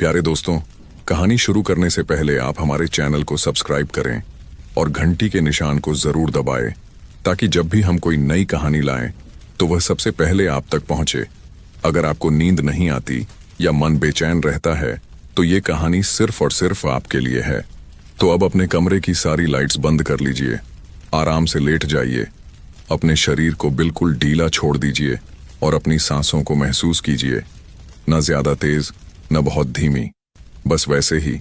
प्यारे दोस्तों, कहानी शुरू करने से पहले आप हमारे चैनल को सब्सक्राइब करें और घंटी के निशान को जरूर दबाएं ताकि जब भी हम कोई नई कहानी लाएं तो वह सबसे पहले आप तक पहुंचे। अगर आपको नींद नहीं आती या मन बेचैन रहता है तो ये कहानी सिर्फ और सिर्फ आपके लिए है। तो अब अपने कमरे की सारी लाइट्स बंद कर लीजिए, आराम से लेट जाइए, अपने शरीर को बिल्कुल ढीला छोड़ दीजिए और अपनी सांसों को महसूस कीजिए। न ज्यादा तेज न बहुत धीमी, बस वैसे ही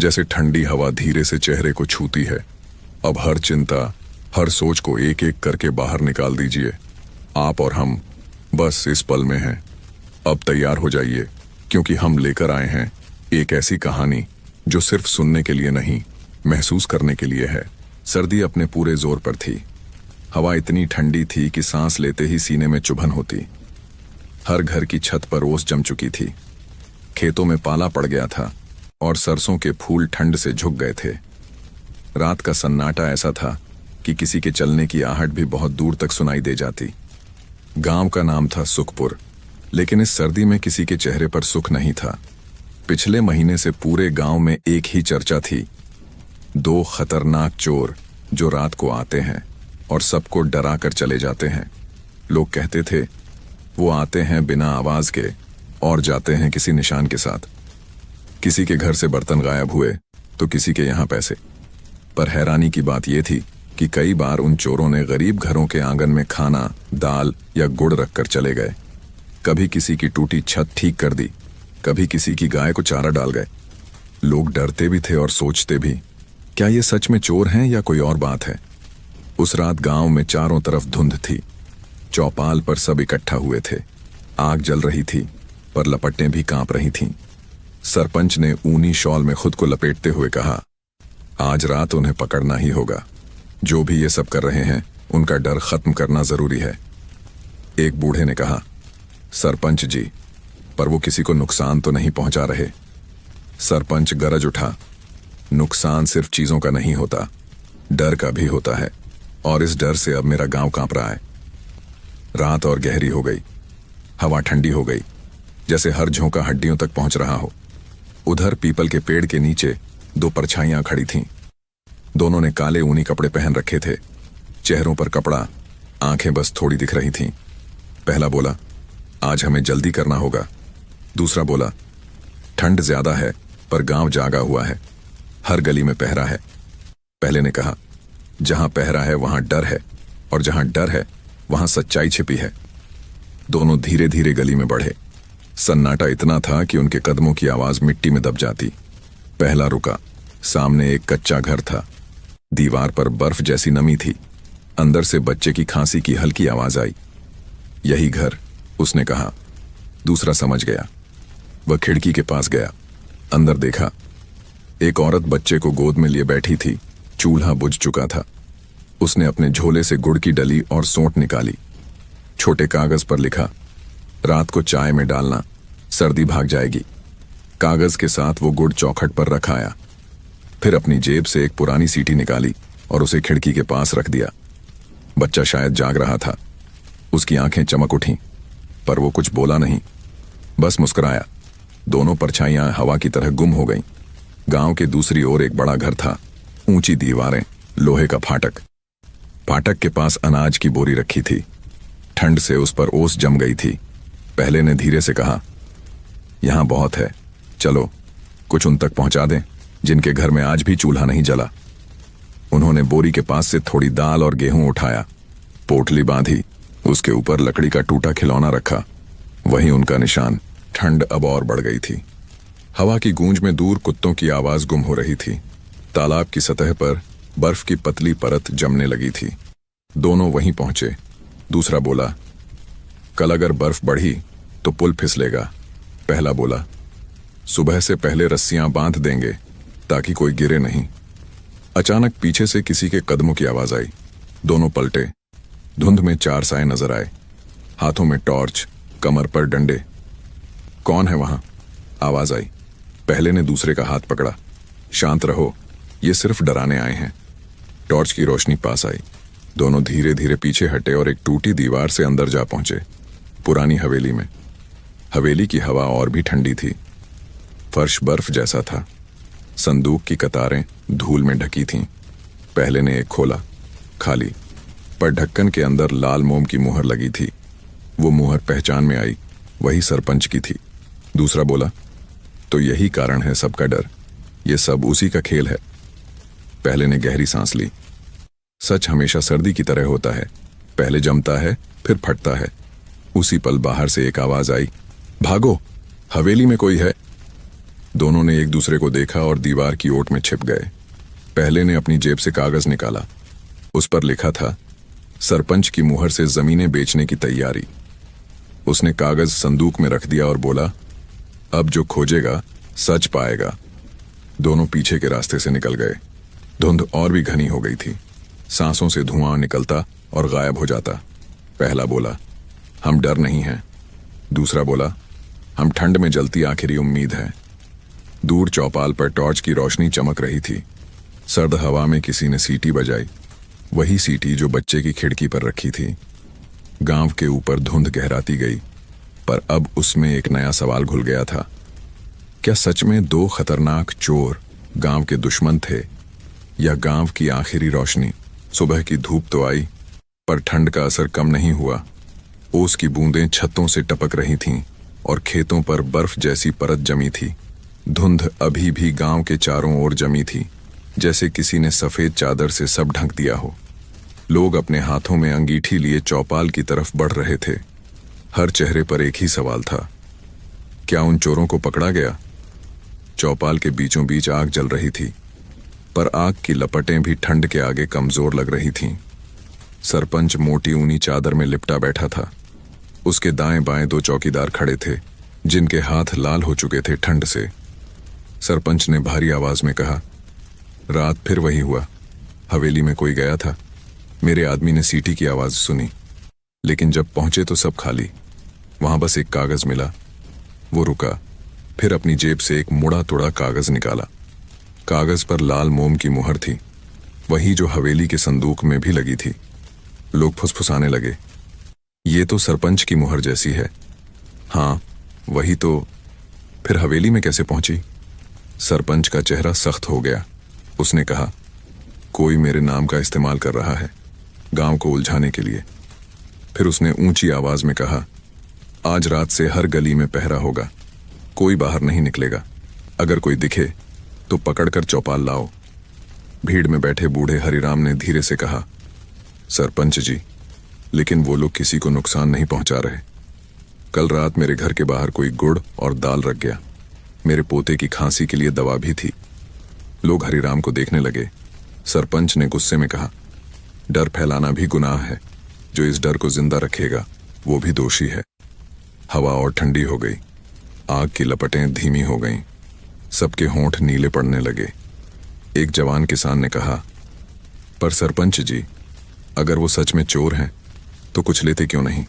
जैसे ठंडी हवा धीरे से चेहरे को छूती है। अब हर चिंता, हर सोच को एक एक करके बाहर निकाल दीजिए। आप और हम बस इस पल में हैं। अब तैयार हो जाइए, क्योंकि हम लेकर आए हैं एक ऐसी कहानी जो सिर्फ सुनने के लिए नहीं, महसूस करने के लिए है। सर्दी अपने पूरे जोर पर थी। हवा इतनी ठंडी थी कि सांस लेते ही सीने में चुभन होती। हर घर की छत पर ओस जम चुकी थी। खेतों में पाला पड़ गया था और सरसों के फूल ठंड से झुक गए थे। रात का सन्नाटा ऐसा था कि किसी के चलने की आहट भी बहुत दूर तक सुनाई दे जाती। गांव का नाम था सुखपुर, लेकिन इस सर्दी में किसी के चेहरे पर सुख नहीं था। पिछले महीने से पूरे गांव में एक ही चर्चा थी, 2 खतरनाक चोर जो रात को आते हैं और सबको डरा कर चले जाते हैं। लोग कहते थे वो आते हैं बिना आवाज के और जाते हैं किसी निशान के साथ। किसी के घर से बर्तन गायब हुए तो किसी के यहाँ पैसे। पर हैरानी की बात यह थी कि कई बार उन चोरों ने गरीब घरों के आंगन में खाना, दाल या गुड़ रखकर चले गए। कभी किसी की टूटी छत ठीक कर दी, कभी किसी की गाय को चारा डाल गए। लोग डरते भी थे और सोचते भी, क्या ये सच में चोर हैं या कोई और बात है। उस रात गांव में चारों तरफ धुंध थी। चौपाल पर सब इकट्ठा हुए थे। आग जल रही थी, पर लपटें भी कांप रही थीं। सरपंच ने ऊनी शॉल में खुद को लपेटते हुए कहा, आज रात उन्हें पकड़ना ही होगा। जो भी ये सब कर रहे हैं उनका डर खत्म करना जरूरी है। एक बूढ़े ने कहा, सरपंच जी, पर वो किसी को नुकसान तो नहीं पहुंचा रहे। सरपंच गरज उठा, नुकसान सिर्फ चीजों का नहीं होता, डर का भी होता है, और इस डर से अब मेरा गांव कांप रहा है। रात और गहरी हो गई। हवा ठंडी हो गई, जैसे हर झोंका हड्डियों तक पहुंच रहा हो। उधर पीपल के पेड़ के नीचे 2 परछाइयां खड़ी थीं। दोनों ने काले ऊनी कपड़े पहन रखे थे। चेहरों पर कपड़ा, आंखें बस थोड़ी दिख रही थीं। पहला बोला, आज हमें जल्दी करना होगा। दूसरा बोला, ठंड ज्यादा है पर गांव जागा हुआ है, हर गली में पहरा है। पहले ने कहा, जहां पहरा है वहां डर है, और जहां डर है वहां सच्चाई छिपी है। दोनों धीरे धीरे गली में बढ़े। सन्नाटा इतना था कि उनके कदमों की आवाज मिट्टी में दब जाती। पहला रुका। सामने एक कच्चा घर था। दीवार पर बर्फ जैसी नमी थी। अंदर से बच्चे की खांसी की हल्की आवाज आई। यही घर, उसने कहा। दूसरा समझ गया। वह खिड़की के पास गया, अंदर देखा। एक औरत बच्चे को गोद में लिए बैठी थी। चूल्हा बुझ चुका था। उसने अपने झोले से गुड़ की डली और सोंठ निकाली। छोटे कागज पर लिखा, रात को चाय में डालना, सर्दी भाग जाएगी। कागज के साथ वो गुड़ चौखट पर रखाया। फिर अपनी जेब से एक पुरानी सीटी निकाली और उसे खिड़की के पास रख दिया। बच्चा शायद जाग रहा था। उसकी आंखें चमक उठीं, पर वो कुछ बोला नहीं, बस मुस्कुराया। दोनों परछाइयां हवा की तरह गुम हो गईं। गांव के दूसरी ओर एक बड़ा घर था। ऊंची दीवारें, लोहे का फाटक। फाटक के पास अनाज की बोरी रखी थी। ठंड से उस पर ओस जम गई थी। पहले ने धीरे से कहा, यहां बहुत है, चलो कुछ उन तक पहुंचा दें जिनके घर में आज भी चूल्हा नहीं जला। उन्होंने बोरी के पास से थोड़ी दाल और गेहूं उठाया, पोटली बांधी, उसके ऊपर लकड़ी का टूटा खिलौना रखा। वही उनका निशान। ठंड अब और बढ़ गई थी। हवा की गूंज में दूर कुत्तों की आवाज गुम हो रही थी। तालाब की सतह पर बर्फ की पतली परत जमने लगी थी। दोनों वहीं पहुंचे। दूसरा बोला, कल अगर बर्फ बढ़ी तो पुल फिसलेगा। पहला बोला, सुबह से पहले रस्सियां बांध देंगे ताकि कोई गिरे नहीं। अचानक पीछे से किसी के कदमों की आवाज आई। दोनों पलटे। धुंध में 4 साए नजर आए, हाथों में टॉर्च, कमर पर डंडे। कौन है वहां? आवाज आई। पहले ने दूसरे का हाथ पकड़ा। शांत रहो, ये सिर्फ डराने आए हैं। टॉर्च की रोशनी पास आई। दोनों धीरे धीरे पीछे हटे और एक टूटी दीवार से अंदर जा पहुंचे। पुरानी हवेली में। हवेली की हवा और भी ठंडी थी। फर्श बर्फ जैसा था। संदूक की कतारें धूल में ढकी थीं। पहले ने एक खोला, खाली, पर ढक्कन के अंदर लाल मोम की मुहर लगी थी। वो मुहर पहचान में आई, वही सरपंच की थी। दूसरा बोला, तो यही कारण है सबका डर, ये सब उसी का खेल है। पहले ने गहरी सांस ली। सच हमेशा सर्दी की तरह होता है, पहले जमता है फिर फटता है। उसी पल बाहर से एक आवाज आई, भागो, हवेली में कोई है। दोनों ने एक दूसरे को देखा और दीवार की ओट में छिप गए। पहले ने अपनी जेब से कागज निकाला। उस पर लिखा था, सरपंच की मुहर से जमीनें बेचने की तैयारी। उसने कागज संदूक में रख दिया और बोला, अब जो खोजेगा सच पाएगा। दोनों पीछे के रास्ते से निकल गए। धुंध और भी घनी हो गई थी। सांसों से धुआं निकलता और गायब हो जाता। पहला बोला, हम डर नहीं हैं। दूसरा बोला, हम ठंड में जलती आखिरी उम्मीद है। दूर चौपाल पर टॉर्च की रोशनी चमक रही थी। सर्द हवा में किसी ने सीटी बजाई, वही सीटी जो बच्चे की खिड़की पर रखी थी। गांव के ऊपर धुंध गहराती गई, पर अब उसमें एक नया सवाल घुल गया था। क्या सच में दो खतरनाक चोर गांव के दुश्मन थे, या गांव की आखिरी रोशनी? सुबह की धूप तो आई, पर ठंड का असर कम नहीं हुआ। ओस की बूंदें छतों से टपक रही थीं और खेतों पर बर्फ जैसी परत जमी थी। धुंध अभी भी गांव के चारों ओर जमी थी, जैसे किसी ने सफेद चादर से सब ढक दिया हो। लोग अपने हाथों में अंगीठी लिए चौपाल की तरफ बढ़ रहे थे। हर चेहरे पर एक ही सवाल था, क्या उन चोरों को पकड़ा गया? चौपाल के बीचों बीच आग जल रही थी, पर आग की लपटें भी ठंड के आगे कमजोर लग रही थीं। सरपंच मोटी ऊनी चादर में लिपटा बैठा था। उसके दाएं बाएं दो चौकीदार खड़े थे, जिनके हाथ लाल हो चुके थे ठंड से। सरपंच ने भारी आवाज में कहा, रात फिर वही हुआ। हवेली में कोई गया था। मेरे आदमी ने सीटी की आवाज सुनी, लेकिन जब पहुंचे तो सब खाली। वहां बस एक कागज मिला। वो रुका, फिर अपनी जेब से एक मुड़ा तुड़ा कागज निकाला। कागज पर लाल मोम की मुहर थी, वही जो हवेली के संदूक में भी लगी थी। लोग फुसफुसाने लगे, ये तो सरपंच की मुहर जैसी है। हाँ, वही तो। फिर हवेली में कैसे पहुंची? सरपंच का चेहरा सख्त हो गया। उसने कहा, कोई मेरे नाम का इस्तेमाल कर रहा है, गांव को उलझाने के लिए। फिर उसने ऊंची आवाज में कहा, आज रात से हर गली में पहरा होगा, कोई बाहर नहीं निकलेगा। अगर कोई दिखे तो पकड़कर चौपाल लाओ। भीड़ में बैठे बूढ़े हरिराम ने धीरे से कहा, सरपंच जी, लेकिन वो लोग किसी को नुकसान नहीं पहुंचा रहे। कल रात मेरे घर के बाहर कोई गुड़ और दाल रख गया। मेरे पोते की खांसी के लिए दवा भी थी। लोग हरिराम को देखने लगे। सरपंच ने गुस्से में कहा, डर फैलाना भी गुनाह है। जो इस डर को जिंदा रखेगा वो भी दोषी है। हवा और ठंडी हो गई। आग की लपटें धीमी हो गईं। सबके होंठ नीले पड़ने लगे। एक जवान किसान ने कहा, पर सरपंच जी, अगर वो सच में चोर हैं तो कुछ लेते क्यों नहीं?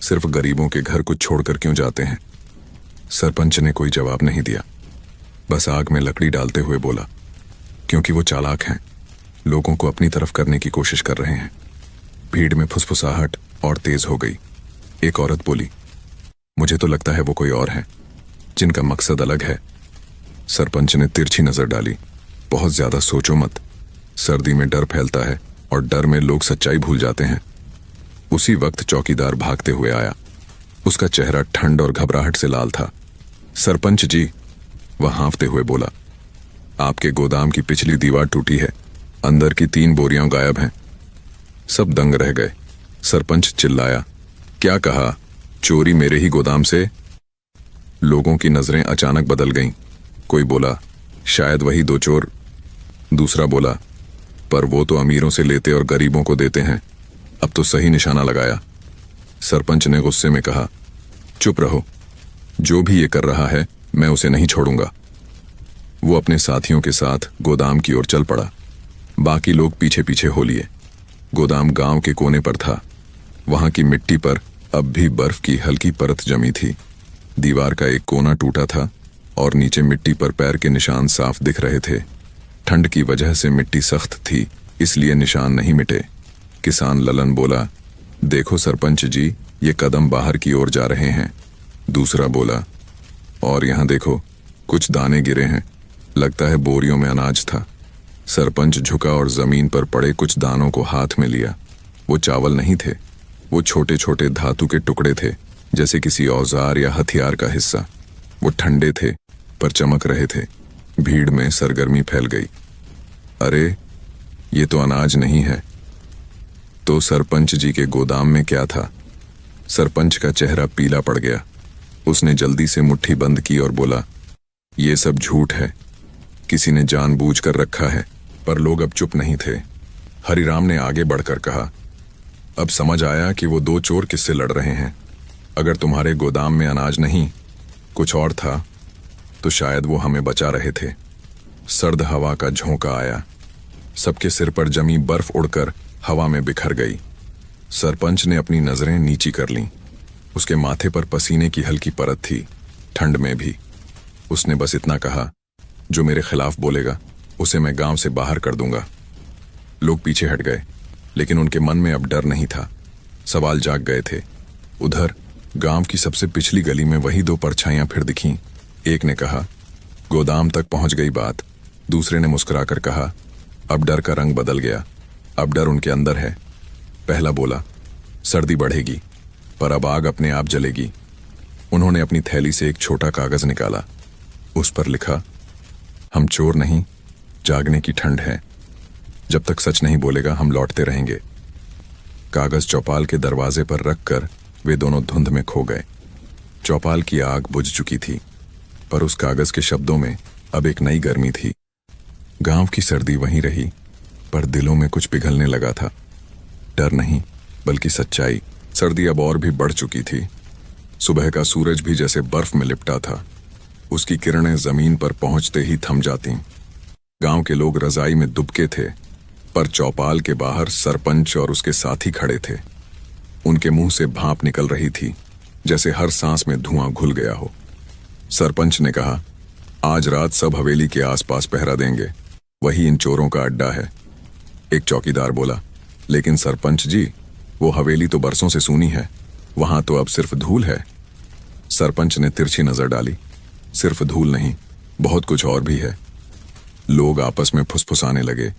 सिर्फ गरीबों के घर को छोड़कर क्यों जाते हैं? सरपंच ने कोई जवाब नहीं दिया, बस आग में लकड़ी डालते हुए बोला, क्योंकि वो चालाक हैं, लोगों को अपनी तरफ करने की कोशिश कर रहे हैं। भीड़ में फुसफुसाहट और तेज हो गई। एक औरत बोली, मुझे तो लगता है वो कोई और है, जिनका मकसद अलग है। सरपंच ने तिरछी नजर डाली, बहुत ज्यादा सोचो मत। सर्दी में डर फैलता है और डर में लोग सच्चाई भूल जाते हैं। उसी वक्त चौकीदार भागते हुए आया। उसका चेहरा ठंड और घबराहट से लाल था। सरपंच जी, वह हाँफते हुए बोला, आपके गोदाम की पिछली दीवार टूटी है, अंदर की 3 बोरियां गायब हैं। सब दंग रह गए। सरपंच चिल्लाया, क्या कहा? चोरी मेरे ही गोदाम से? लोगों की नजरें अचानक बदल गईं। कोई बोला, शायद वही 2 चोर। दूसरा बोला, पर वो तो अमीरों से लेते और गरीबों को देते हैं, अब तो सही निशाना लगाया। सरपंच ने गुस्से में कहा, चुप रहो, जो भी ये कर रहा है मैं उसे नहीं छोड़ूंगा। वो अपने साथियों के साथ गोदाम की ओर चल पड़ा। बाकी लोग पीछे पीछे हो लिए। गोदाम गांव के कोने पर था। वहां की मिट्टी पर अब भी बर्फ की हल्की परत जमी थी। दीवार का एक कोना टूटा था और नीचे मिट्टी पर पैर के निशान साफ दिख रहे थे। ठंड की वजह से मिट्टी सख्त थी, इसलिए निशान नहीं मिटे। किसान ललन बोला, देखो सरपंच जी, ये कदम बाहर की ओर जा रहे हैं। दूसरा बोला, और यहां देखो, कुछ दाने गिरे हैं, लगता है बोरियों में अनाज था। सरपंच झुका और जमीन पर पड़े कुछ दानों को हाथ में लिया। वो चावल नहीं थे, वो छोटे छोटे धातु के टुकड़े थे, जैसे किसी औजार या हथियार का हिस्सा। वो ठंडे थे पर चमक रहे थे। भीड़ में सरगर्मी फैल गई। अरे, ये तो अनाज नहीं है। तो सरपंच जी के गोदाम में क्या था? सरपंच का चेहरा पीला पड़ गया। उसने जल्दी से मुट्ठी बंद की और बोला, ये सब झूठ है, किसी ने जानबूझकर रखा है। पर लोग अब चुप नहीं थे। हरिराम ने आगे बढ़कर कहा, अब समझ आया कि वो दो चोर किससे लड़ रहे हैं। अगर तुम्हारे गोदाम में अनाज नहीं, कुछ और था, तो शायद वो हमें बचा रहे थे। सर्द हवा का झोंका आया। सबके सिर पर जमी बर्फ उड़कर हवा में बिखर गई। सरपंच ने अपनी नजरें नीची कर लीं। उसके माथे पर पसीने की हल्की परत थी, ठंड में भी। उसने बस इतना कहा, जो मेरे खिलाफ बोलेगा उसे मैं गांव से बाहर कर दूंगा। लोग पीछे हट गए, लेकिन उनके मन में अब डर नहीं था। सवाल जाग गए थे। उधर गांव की सबसे पिछली गली में वही दो परछाइयां फिर दिखीं। एक ने कहा, गोदाम तक पहुंच गई बात। दूसरे ने मुस्कुराकर कहा, अब डर का रंग बदल गया, अब डर उनके अंदर है। पहला बोला, सर्दी बढ़ेगी, पर अब आग अपने आप जलेगी। उन्होंने अपनी थैली से एक छोटा कागज निकाला। उस पर लिखा, हम चोर नहीं, जागने की ठंड है। जब तक सच नहीं बोलेगा हम लौटते रहेंगे। कागज चौपाल के दरवाजे पर रखकर वे दोनों धुंध में खो गए। चौपाल की आग बुझ चुकी थी, पर उस कागज के शब्दों में अब एक नई गर्मी थी। गांव की सर्दी वहीं रही, पर दिलों में कुछ पिघलने लगा था। डर नहीं, बल्कि सच्चाई। सर्दी अब और भी बढ़ चुकी थी। सुबह का सूरज भी जैसे बर्फ में लिपटा था। उसकी किरणें जमीन पर पहुंचते ही थम जाती। गांव के लोग रजाई में दुबके थे, पर चौपाल के बाहर सरपंच और उसके साथी खड़े थे। उनके मुंह से भाप निकल रही थी, जैसे हर सांस में धुआं घुल गया हो। सरपंच ने कहा, आज रात सब हवेली के आसपास पहरा देंगे, वही इन चोरों का अड्डा है। एक चौकीदार बोला, लेकिन सरपंच जी, वो हवेली तो बरसों से सूनी है, वहां तो अब सिर्फ धूल है। सरपंच ने तिरछी नजर डाली, सिर्फ धूल नहीं, बहुत कुछ और भी है। लोग आपस में फुसफुसाने लगे।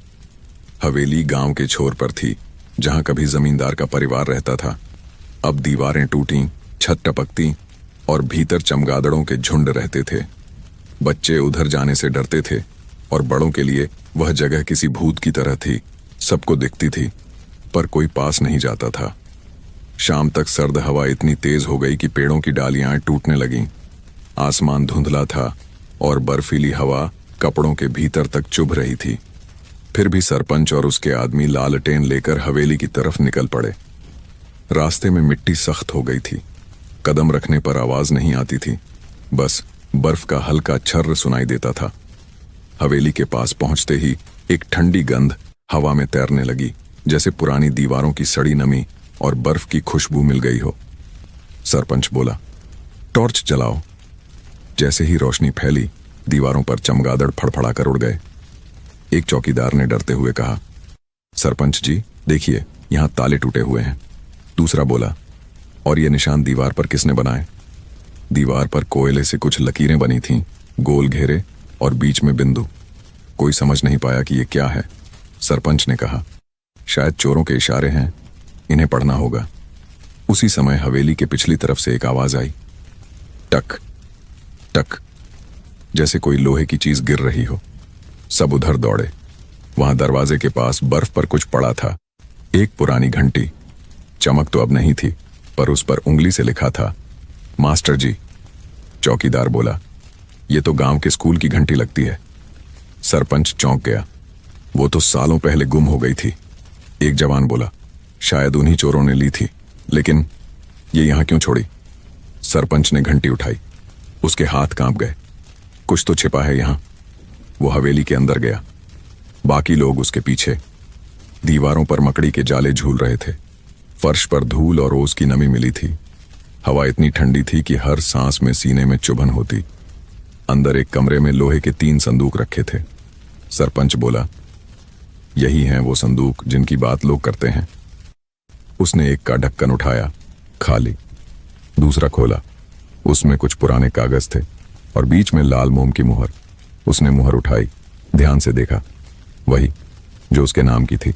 हवेली गांव के छोर पर थी, जहां कभी जमींदार का परिवार रहता था। अब दीवारें टूटी, छत टपकती और भीतर चमगादड़ों के झुंड रहते थे। बच्चे उधर जाने से डरते थे और बड़ों के लिए वह जगह किसी भूत की तरह थी। सबको दिखती थी, पर कोई पास नहीं जाता था। शाम तक सर्द हवा इतनी तेज हो गई कि पेड़ों की डालियां टूटने लगीं। आसमान धुंधला था और बर्फीली हवा कपड़ों के भीतर तक चुभ रही थी। फिर भी सरपंच और उसके आदमी लालटेन लेकर हवेली की तरफ निकल पड़े। रास्ते में मिट्टी सख्त हो गई थी। कदम रखने पर आवाज नहीं आती थी, बस बर्फ का हल्का छर्र सुनाई देता था। हवेली के पास पहुंचते ही एक ठंडी गंध हवा में तैरने लगी, जैसे पुरानी दीवारों की सड़ी नमी और बर्फ की खुशबू मिल गई हो। सरपंच बोला, टॉर्च जलाओ। जैसे ही रोशनी फैली, दीवारों पर चमगादड़ फड़फड़ाकर उड़ गए। एक चौकीदार ने डरते हुए कहा, सरपंच जी, देखिए, यहां ताले टूटे हुए हैं। दूसरा बोला, और ये निशान दीवार पर किसने बनाए? दीवार पर कोयले से कुछ लकीरें बनी थीं, गोल घेरे और बीच में बिंदु। कोई समझ नहीं पाया कि ये क्या है। सरपंच ने कहा, शायद चोरों के इशारे हैं, इन्हें पढ़ना होगा। उसी समय हवेली के पिछली तरफ से एक आवाज आई, टक टक, जैसे कोई लोहे की चीज गिर रही हो। सब उधर दौड़े। वहां दरवाजे के पास बर्फ पर कुछ पड़ा था, एक पुरानी घंटी। चमक तो अब नहीं थी, पर उस पर उंगली से लिखा था, मास्टर जी। चौकीदार बोला, ये तो गांव के स्कूल की घंटी लगती है। सरपंच चौंक गया। वो तो सालों पहले गुम हो गई थी। एक जवान बोला, शायद उन्हीं चोरों ने ली थी, लेकिन ये यहां क्यों छोड़ी? सरपंच ने घंटी उठाई। उसके हाथ कांप गए। कुछ तो छिपा है यहां। वो हवेली के अंदर गया, बाकी लोग उसके पीछे। दीवारों पर मकड़ी के जाले झूल रहे थे। फर्श पर धूल और ओस की नमी मिली थी। हवा इतनी ठंडी थी कि हर सांस में सीने में चुभन होती। अंदर एक कमरे में लोहे के 3 संदूक रखे थे। सरपंच बोला, यही हैं वो संदूक जिनकी बात लोग करते हैं। उसने एक का ढक्कन उठाया, खाली। दूसरा खोला, उसमें कुछ पुराने कागज थे। और बीच में लाल मोम की मुहर। उसने मुहर उठाई, ध्यान से देखा, वही जो उसके नाम की थी।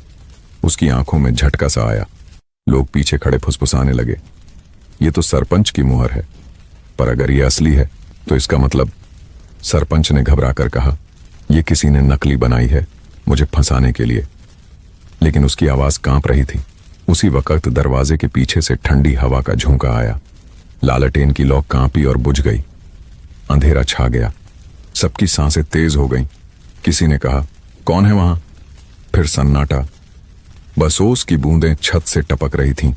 उसकी आंखों में झटका सा आया। लोग पीछे खड़े फुसफुसाने लगे, ये तो सरपंच की मुहर है। पर अगर ये असली है तो इसका मतलब। सरपंच ने घबरा कर कहा, यह किसी ने नकली बनाई है मुझे फंसाने के लिए। लेकिन उसकी आवाज कांप रही थी। उसी वक्त दरवाजे के पीछे से ठंडी हवा का झोंका आया। लालटेन की लौ कांपी और बुझ गई। अंधेरा छा गया। सबकी सांसें तेज हो गईं। किसी ने कहा, कौन है वहां? फिर सन्नाटा। बस ओस की बूंदें छत से टपक रही थीं।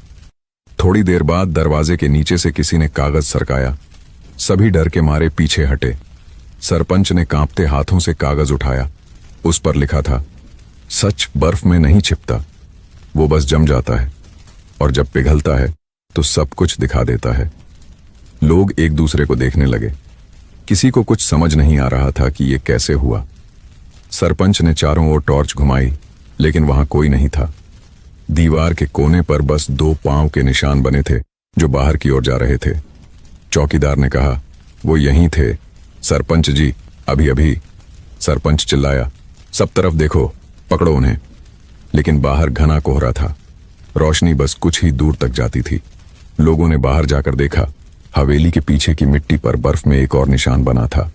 थोड़ी देर बाद दरवाजे के नीचे से किसी ने कागज सरकाया। सभी डर के मारे पीछे हटे। सरपंच ने कांपते हाथों से कागज उठाया। उस पर लिखा था, सच बर्फ में नहीं छिपता, वो बस जम जाता है और जब पिघलता है तो सब कुछ दिखा देता है। लोग एक दूसरे को देखने लगे। किसी को कुछ समझ नहीं आ रहा था कि ये कैसे हुआ। सरपंच ने चारों ओर टॉर्च घुमाई, लेकिन वहां कोई नहीं था। दीवार के कोने पर बस 2 पांव के निशान बने थे जो बाहर की ओर जा रहे थे। चौकीदार ने कहा, वो यहीं थे सरपंच जी, अभी अभी। सरपंच चिल्लाया, सब तरफ देखो, पकड़ो उन्हें। लेकिन बाहर घना कोहरा था। रोशनी बस कुछ ही दूर तक जाती थी। लोगों ने बाहर जाकर देखा, हवेली के पीछे की मिट्टी पर बर्फ में एक और निशान बना था।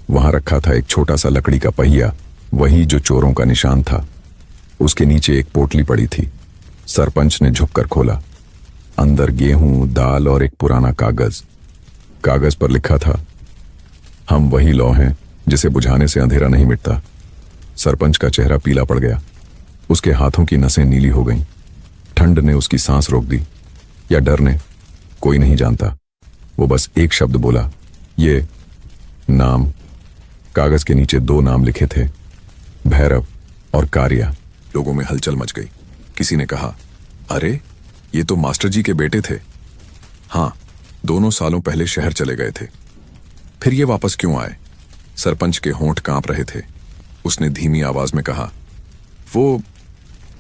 वहां रखा था एक छोटा सा लकड़ी का पहिया, वही जो चोरों का निशान था। उसके नीचे एक पोटली पड़ी थी। सरपंच ने झुककर खोला। अंदर गेहूं, दाल और एक पुराना कागज। कागज पर लिखा था, हम वही लौ हैं जिसे बुझाने से अंधेरा नहीं मिटता। सरपंच का चेहरा पीला पड़ गया। उसके हाथों की नसें नीली हो गईं। ठंड ने उसकी सांस रोक दी, या डर ने, कोई नहीं जानता। वो बस एक शब्द बोला, ये नाम। कागज के नीचे 2 नाम लिखे थे, भैरव और कारिया। लोगों में हलचल मच गई। किसी ने कहा, अरे ये तो मास्टर जी के बेटे थे। हाँ, दोनों सालों पहले शहर चले गए थे। फिर ये वापस क्यों आए? सरपंच के होंठ कांप रहे थे। उसने धीमी आवाज में कहा, वो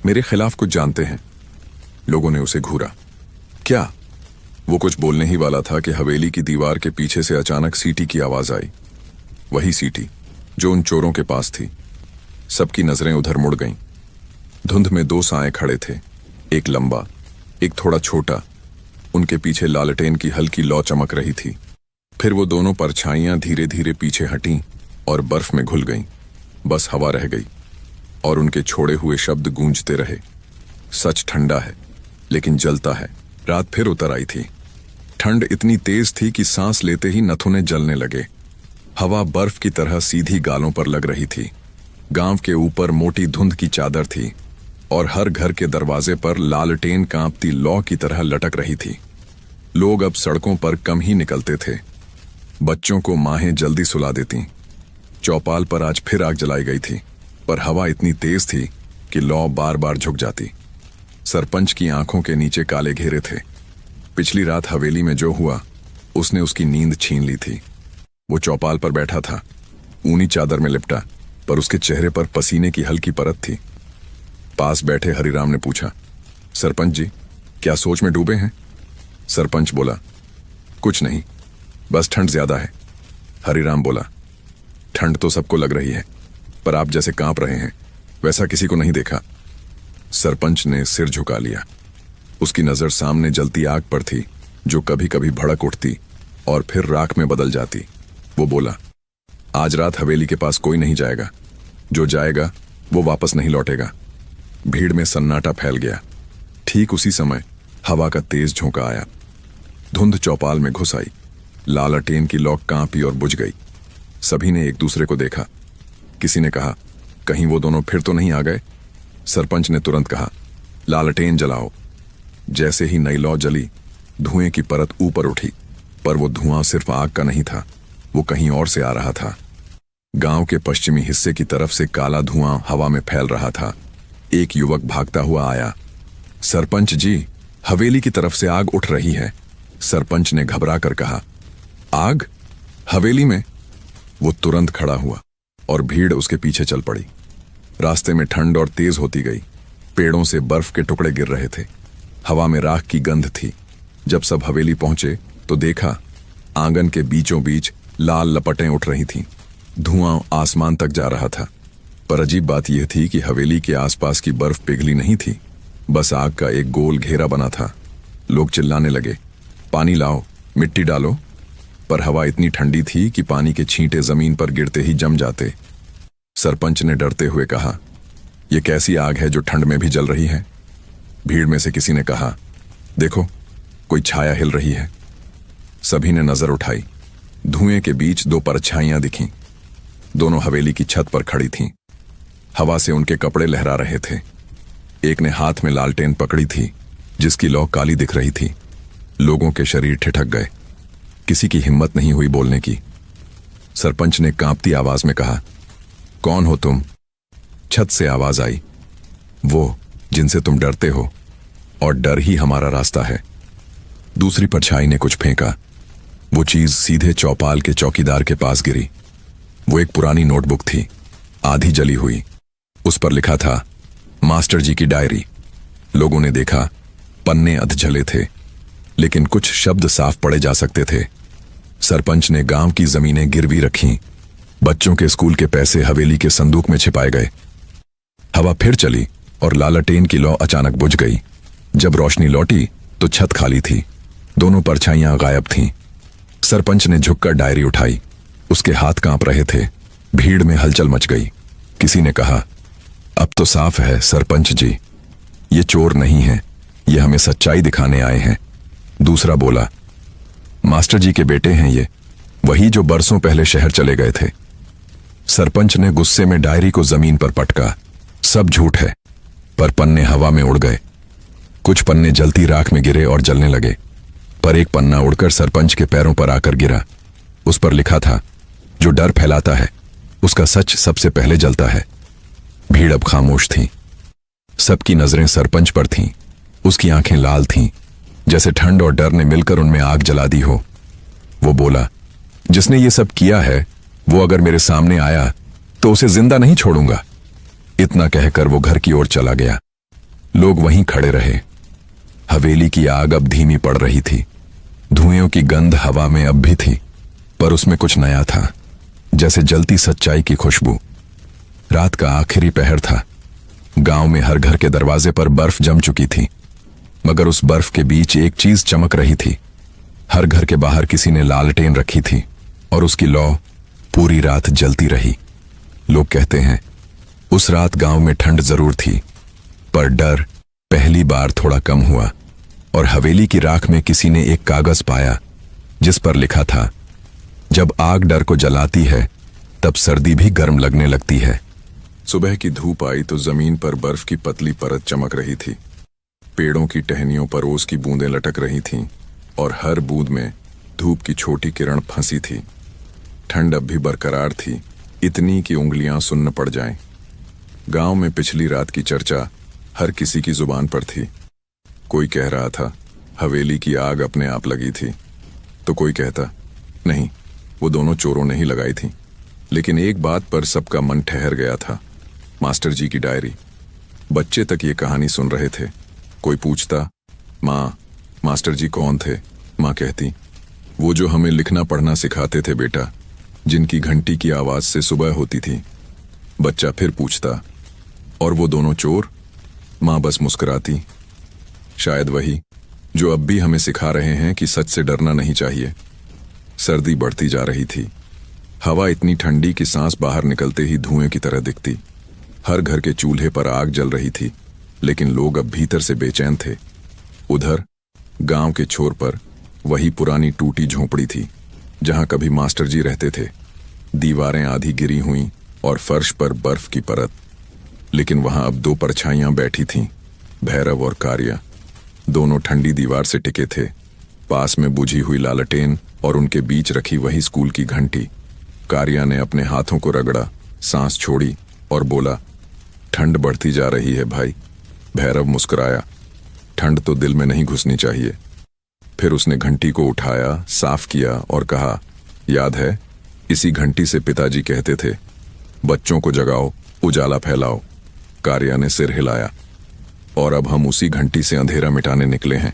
मेरे खिलाफ कुछ जानते हैं। लोगों ने उसे घूरा। क्या? वो कुछ बोलने ही वाला था कि हवेली की दीवार के पीछे से अचानक सीटी की आवाज आई। वही सीटी जो उन चोरों के पास थी। सबकी नजरें उधर मुड़ गईं। धुंध में 2 साएं खड़े थे, एक लंबा, एक थोड़ा छोटा। उनके पीछे लालटेन की हल्की लौ चमक रही थी। फिर वो दोनों परछाइयां धीरे धीरे पीछे हटीं और बर्फ में घुल गईं। बस हवा रह गई और उनके छोड़े हुए शब्द गूंजते रहे। सच ठंडा है, लेकिन जलता है। रात फिर उतर आई थी। ठंड इतनी तेज थी कि सांस लेते ही नथुने जलने लगे। हवा बर्फ की तरह सीधी गालों पर लग रही थी। गांव के ऊपर मोटी धुंध की चादर थी और हर घर के दरवाजे पर लालटेन कांपती लौ की तरह लटक रही थी। लोग अब सड़कों पर कम ही निकलते थे। बच्चों को माहें जल्दी सुला देती। चौपाल पर आज फिर आग जलाई गई थी, पर हवा इतनी तेज थी कि लौ बार बार झुक जाती। सरपंच की आंखों के नीचे काले घेरे थे। पिछली रात हवेली में जो हुआ, उसने उसकी नींद छीन ली थी। वो चौपाल पर बैठा था, ऊनी चादर में लिपटा, पर उसके चेहरे पर पसीने की हल्की परत थी। पास बैठे हरिराम ने पूछा, सरपंच जी, क्या सोच में डूबे हैं? सरपंच बोला, कुछ नहीं, बस ठंड ज्यादा है। हरिराम बोला, ठंड तो सबको लग रही है, पर आप जैसे कांप रहे हैं वैसा किसी को नहीं देखा। सरपंच ने सिर झुका लिया। उसकी नजर सामने जलती आग पर थी, जो कभी कभी भड़क उठती और फिर राख में बदल जाती। वो बोला, आज रात हवेली के पास कोई नहीं जाएगा। जो जाएगा वो वापस नहीं लौटेगा। भीड़ में सन्नाटा फैल गया। ठीक उसी समय हवा का तेज झोंका आया। धुंध चौपाल में घुस आई। लालटेन की लौ कांपी और बुझ गई। सभी ने एक दूसरे को देखा। किसी ने कहा, कहीं वो दोनों फिर तो नहीं आ गए? सरपंच ने तुरंत कहा, लालटेन जलाओ। जैसे ही नई लौ जली, धुएं की परत ऊपर उठी, पर वो धुआं सिर्फ आग का नहीं था, वो कहीं और से आ रहा था। गांव के पश्चिमी हिस्से की तरफ से काला धुआं हवा में फैल रहा था। एक युवक भागता हुआ आया। सरपंच जी, हवेली की तरफ से आग उठ रही है। सरपंच ने घबरा कर कहा, आग? हवेली में? वो तुरंत खड़ा हुआ और भीड़ उसके पीछे चल पड़ी। रास्ते में ठंड और तेज होती गई। पेड़ों से बर्फ के टुकड़े गिर रहे थे। हवा में राख की गंध थी। जब सब हवेली पहुंचे तो देखा, आंगन के बीचों बीच लाल लपटें उठ रही थीं। धुआं आसमान तक जा रहा था। पर अजीब बात यह थी कि हवेली के आसपास की बर्फ पिघली नहीं थी, बस आग का एक गोल घेरा बना था। लोग चिल्लाने लगे, पानी लाओ, मिट्टी डालो। पर हवा इतनी ठंडी थी कि पानी के छींटे जमीन पर गिरते ही जम जाते। सरपंच ने डरते हुए कहा, यह कैसी आग है जो ठंड में भी जल रही है? भीड़ में से किसी ने कहा, देखो, कोई छाया हिल रही है। सभी ने नजर उठाई। धुएं के बीच दो परछाइयां दिखीं। दोनों हवेली की छत पर खड़ी थीं। हवा से उनके कपड़े लहरा रहे थे। एक ने हाथ में लालटेन पकड़ी थी, जिसकी लौ काली दिख रही थी। लोगों के शरीर ठिठक गए। किसी की हिम्मत नहीं हुई बोलने की। सरपंच ने कांपती आवाज में कहा, कौन हो तुम? छत से आवाज आई, वो जिनसे तुम डरते हो, और डर ही हमारा रास्ता है। दूसरी परछाई ने कुछ फेंका। वो चीज सीधे चौपाल के चौकीदार के पास गिरी। वो एक पुरानी नोटबुक थी, आधी जली हुई। उस पर लिखा था, मास्टर जी की डायरी। लोगों ने देखा, पन्ने अधजले थे, लेकिन कुछ शब्द साफ पढ़े जा सकते थे। सरपंच ने गांव की जमीनें गिरवी रखीं। बच्चों के स्कूल के पैसे हवेली के संदूक में छिपाए गए। हवा फिर चली और लालटेन की लौ अचानक बुझ गई। जब रोशनी लौटी तो छत खाली थी। दोनों परछाइयां गायब थीं। सरपंच ने झुककर डायरी उठाई। उसके हाथ कांप रहे थे। भीड़ में हलचल मच गई। किसी ने कहा, अब तो साफ है सरपंच जी, ये चोर नहीं है, ये हमें सच्चाई दिखाने आए हैं। दूसरा बोला, मास्टर जी के बेटे हैं ये, वही जो बरसों पहले शहर चले गए थे। सरपंच ने गुस्से में डायरी को जमीन पर पटका। सब झूठ है। पर पन्ने हवा में उड़ गए। कुछ पन्ने जलती राख में गिरे और जलने लगे। पर एक पन्ना उड़कर सरपंच के पैरों पर आकर गिरा। उस पर लिखा था, जो डर फैलाता है उसका सच सबसे पहले जलता है। भीड़ अब खामोश थी। सबकी नजरें सरपंच पर थीं। उसकी आंखें लाल थीं, जैसे ठंड और डर ने मिलकर उनमें आग जला दी हो। वो बोला, जिसने ये सब किया है वो अगर मेरे सामने आया तो उसे जिंदा नहीं छोड़ूंगा। इतना कहकर वो घर की ओर चला गया। लोग वहीं खड़े रहे। हवेली की आग अब धीमी पड़ रही थी। धुएं की गंध हवा में अब भी थी, पर उसमें कुछ नया था, जैसे जलती सच्चाई की खुशबू। रात का आखिरी पहर था। गांव में हर घर के दरवाजे पर बर्फ जम चुकी थी, मगर उस बर्फ के बीच एक चीज चमक रही थी। हर घर के बाहर किसी ने लालटेन रखी थी और उसकी लौ पूरी रात जलती रही। लोग कहते हैं, उस रात गांव में ठंड जरूर थी, पर डर पहली बार थोड़ा कम हुआ। और हवेली की राख में किसी ने एक कागज पाया, जिस पर लिखा था, जब आग डर को जलाती है तब सर्दी भी गर्म लगने लगती है। सुबह की धूप आई तो जमीन पर बर्फ की पतली परत चमक रही थी। पेड़ों की टहनियों पर ओस की बूंदें लटक रही थीं और हर बूंद में धूप की छोटी किरण फंसी थी। ठंड अब भी बरकरार थी, इतनी कि उंगलियां सुन्न पड़ जाएं। गांव में पिछली रात की चर्चा हर किसी की जुबान पर थी। कोई कह रहा था, हवेली की आग अपने आप लगी थी, तो कोई कहता, नहीं, वो दोनों चोरों ने ही लगाई थी। लेकिन एक बात पर सबका मन ठहर गया था, मास्टर जी की डायरी। बच्चे तक ये कहानी सुन रहे थे। कोई पूछता, माँ, मास्टर जी कौन थे? माँ कहती, वो जो हमें लिखना पढ़ना सिखाते थे बेटा, जिनकी घंटी की आवाज से सुबह होती थी। बच्चा फिर पूछता, और वो दोनों चोर? माँ बस मुस्कुराती, शायद वही जो अब भी हमें सिखा रहे हैं कि सच से डरना नहीं चाहिए। सर्दी बढ़ती जा रही थी। हवा इतनी ठंडी कि सांस बाहर निकलते ही धुएं की तरह दिखती। हर घर के चूल्हे पर आग जल रही थी, लेकिन लोग अब भीतर से बेचैन थे। उधर गांव के छोर पर वही पुरानी टूटी झोंपड़ी थी, जहां कभी मास्टर जी रहते थे। दीवारें आधी गिरी हुई और फर्श पर बर्फ की परत। लेकिन वहां अब दो परछाइयां बैठी थीं, भैरव और कारिया। दोनों ठंडी दीवार से टिके थे। पास में बुझी हुई लालटेन और उनके बीच रखी वही स्कूल की घंटी। कारिया ने अपने हाथों को रगड़ा, सांस छोड़ी और बोला, ठंड बढ़ती जा रही है भाई। भैरव मुस्कुराया, ठंड तो दिल में नहीं घुसनी चाहिए। फिर उसने घंटी को उठाया, साफ किया और कहा, याद है, इसी घंटी से पिताजी कहते थे, बच्चों को जगाओ, उजाला फैलाओ। कारिया ने सिर हिलाया, और अब हम उसी घंटी से अंधेरा मिटाने निकले हैं।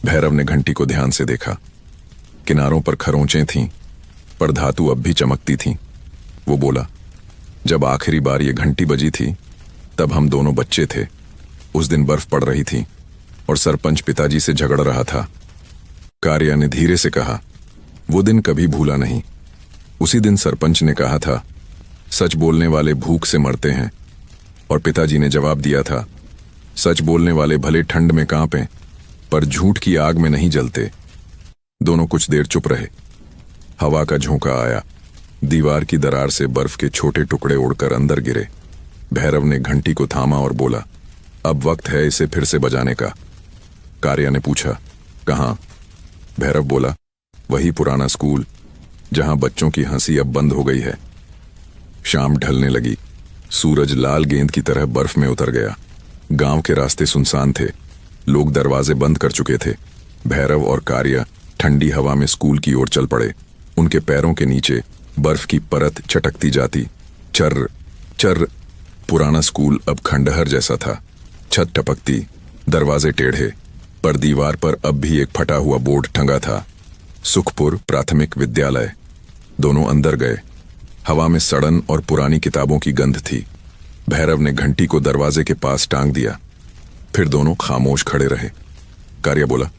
भैरव ने घंटी को ध्यान से देखा। किनारों पर खरोंचें थीं, पर धातु अब भी चमकती थी। वो बोला, जब आखिरी बार ये घंटी बजी थी तब हम दोनों बच्चे थे। उस दिन बर्फ पड़ रही थी और सरपंच पिताजी से झगड़ रहा था। कार्या ने धीरे से कहा, वो दिन कभी भूला नहीं। उसी दिन सरपंच ने कहा था, सच बोलने वाले भूख से मरते हैं, और पिताजी ने जवाब दिया था, सच बोलने वाले भले ठंड में कांपें पर झूठ की आग में नहीं जलते। दोनों कुछ देर चुप रहे। हवा का झोंका आया। दीवार की दरार से बर्फ के छोटे टुकड़े उड़कर अंदर गिरे। भैरव ने घंटी को थामा और बोला, अब वक्त है इसे फिर से बजाने का। कार्या ने पूछा, कहाँ? भैरव बोला, वही पुराना स्कूल जहां बच्चों की हंसी अब बंद हो गई है। शाम ढलने लगी। सूरज लाल गेंद की तरह बर्फ में उतर गया। गांव के रास्ते सुनसान थे। लोग दरवाजे बंद कर चुके थे। भैरव और कार्या ठंडी हवा में स्कूल की ओर चल पड़े। उनके पैरों के नीचे बर्फ की परत चटकती जाती। चर चर। पुराना स्कूल अब खंडहर जैसा था। छत टपकती, दरवाजे टेढ़े, पर दीवार पर अब भी एक फटा हुआ बोर्ड टंगा था, सुखपुर प्राथमिक विद्यालय। दोनों अंदर गए। हवा में सड़न और पुरानी किताबों की गंध थी। भैरव ने घंटी को दरवाजे के पास टांग दिया। फिर दोनों खामोश खड़े रहे। कार्या बोला,